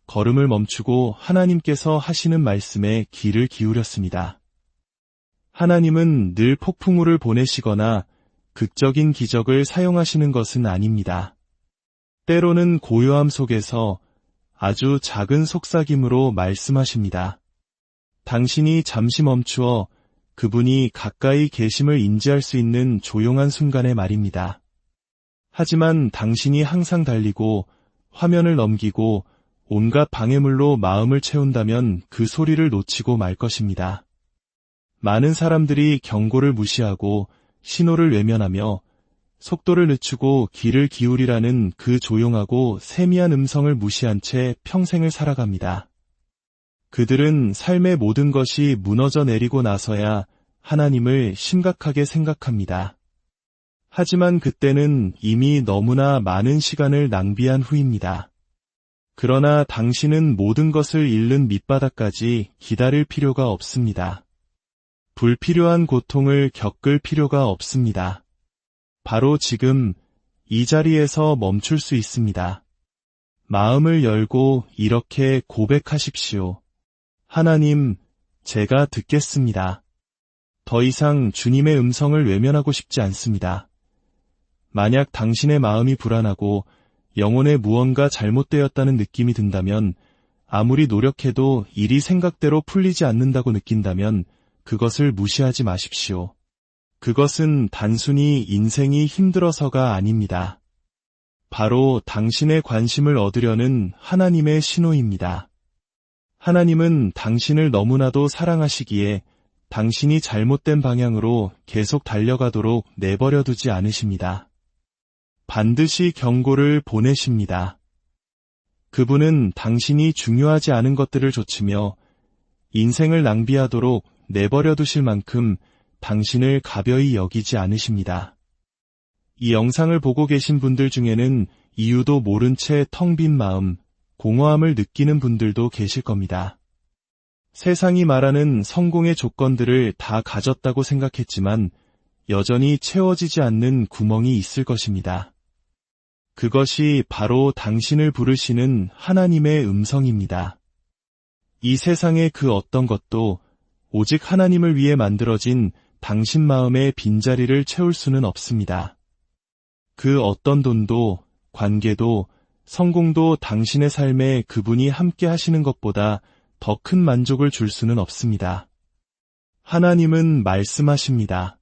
걸음을 멈추고 하나님께서 하시는 말씀에 귀를 기울였습니다. 하나님은 늘 폭풍우를 보내시거나 극적인 기적을 사용하시는 것은 아닙니다. 때로는 고요함 속에서 아주 작은 속삭임으로 말씀하십니다. 당신이 잠시 멈추어 그분이 가까이 계심을 인지할 수 있는 조용한 순간의 말입니다. 하지만 당신이 항상 달리고 화면을 넘기고 온갖 방해물로 마음을 채운다면 그 소리를 놓치고 말 것입니다. 많은 사람들이 경고를 무시하고 신호를 외면하며 속도를 늦추고 귀를 기울이라는 그 조용하고 세미한 음성을 무시한 채 평생을 살아갑니다. 그들은 삶의 모든 것이 무너져 내리고 나서야 하나님을 심각하게 생각합니다. 하지만 그때는 이미 너무나 많은 시간을 낭비한 후입니다. 그러나 당신은 모든 것을 잃는 밑바닥까지 기다릴 필요가 없습니다. 불필요한 고통을 겪을 필요가 없습니다. 바로 지금 이 자리에서 멈출 수 있습니다. 마음을 열고 이렇게 고백하십시오. 하나님, 제가 듣겠습니다. 더 이상 주님의 음성을 외면하고 싶지 않습니다. 만약 당신의 마음이 불안하고 영혼에 무언가 잘못되었다는 느낌이 든다면, 아무리 노력해도 일이 생각대로 풀리지 않는다고 느낀다면 그것을 무시하지 마십시오. 그것은 단순히 인생이 힘들어서가 아닙니다. 바로 당신의 관심을 얻으려는 하나님의 신호입니다. 하나님은 당신을 너무나도 사랑하시기에 당신이 잘못된 방향으로 계속 달려가도록 내버려 두지 않으십니다. 반드시 경고를 보내십니다. 그분은 당신이 중요하지 않은 것들을 좇으며 인생을 낭비하도록 내버려 두실 만큼 당신을 가벼이 여기지 않으십니다. 이 영상을 보고 계신 분들 중에는 이유도 모른 채 텅 빈 마음, 공허함을 느끼는 분들도 계실 겁니다. 세상이 말하는 성공의 조건들을 다 가졌다고 생각했지만 여전히 채워지지 않는 구멍이 있을 것입니다. 그것이 바로 당신을 부르시는 하나님의 음성입니다. 이 세상의 그 어떤 것도 오직 하나님을 위해 만들어진 당신 마음의 빈자리를 채울 수는 없습니다. 그 어떤 돈도, 관계도, 성공도 당신의 삶에 그분이 함께 하시는 것보다 더 큰 만족을 줄 수는 없습니다. 하나님은 말씀하십니다.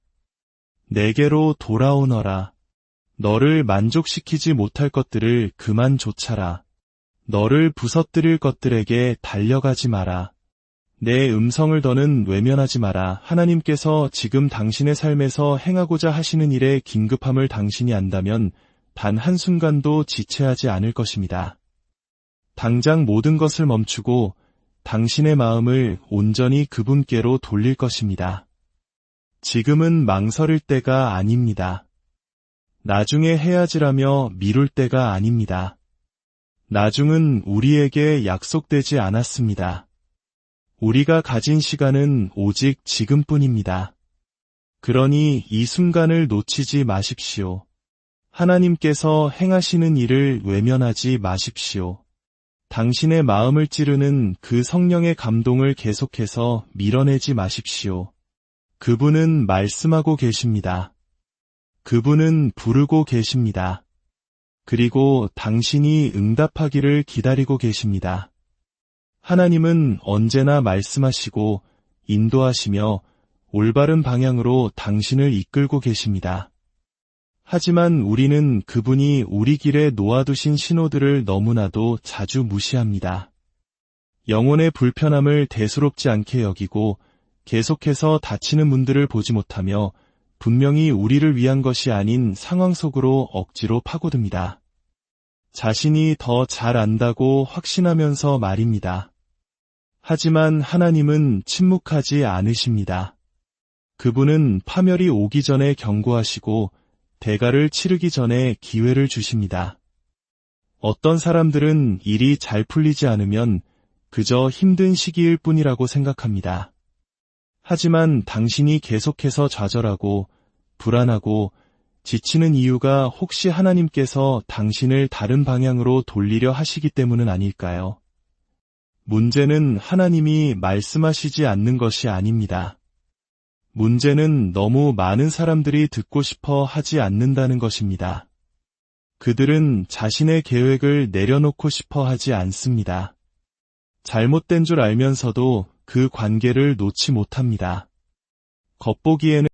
내게로 돌아오너라. 너를 만족시키지 못할 것들을 그만 좇아라. 너를 부서뜨릴 것들에게 달려가지 마라. 내 음성을 더는 외면하지 마라. 하나님께서 지금 당신의 삶에서 행하고자 하시는 일의 긴급함을 당신이 안다면 단 한순간도 지체하지 않을 것입니다. 당장 모든 것을 멈추고 당신의 마음을 온전히 그분께로 돌릴 것입니다. 지금은 망설일 때가 아닙니다. 나중에 해야지라며 미룰 때가 아닙니다. 나중은 우리에게 약속되지 않았습니다. 우리가 가진 시간은 오직 지금뿐입니다. 그러니 이 순간을 놓치지 마십시오. 하나님께서 행하시는 일을 외면하지 마십시오. 당신의 마음을 찌르는 그 성령의 감동을 계속해서 밀어내지 마십시오. 그분은 말씀하고 계십니다. 그분은 부르고 계십니다. 그리고 당신이 응답하기를 기다리고 계십니다. 하나님은 언제나 말씀하시고 인도하시며 올바른 방향으로 당신을 이끌고 계십니다. 하지만 우리는 그분이 우리 길에 놓아두신 신호들을 너무나도 자주 무시합니다. 영혼의 불편함을 대수롭지 않게 여기고 계속해서 다치는 분들을 보지 못하며 분명히 우리를 위한 것이 아닌 상황 속으로 억지로 파고듭니다. 자신이 더 잘 안다고 확신하면서 말입니다. 하지만 하나님은 침묵하지 않으십니다. 그분은 파멸이 오기 전에 경고하시고 대가를 치르기 전에 기회를 주십니다. 어떤 사람들은 일이 잘 풀리지 않으면 그저 힘든 시기일 뿐이라고 생각합니다. 하지만 당신이 계속해서 좌절하고 불안하고 지치는 이유가 혹시 하나님께서 당신을 다른 방향으로 돌리려 하시기 때문은 아닐까요? 문제는 하나님이 말씀하시지 않는 것이 아닙니다. 문제는 너무 많은 사람들이 듣고 싶어 하지 않는다는 것입니다. 그들은 자신의 계획을 내려놓고 싶어 하지 않습니다. 잘못된 줄 알면서도 그 관계를 놓지 못합니다. 겉보기에는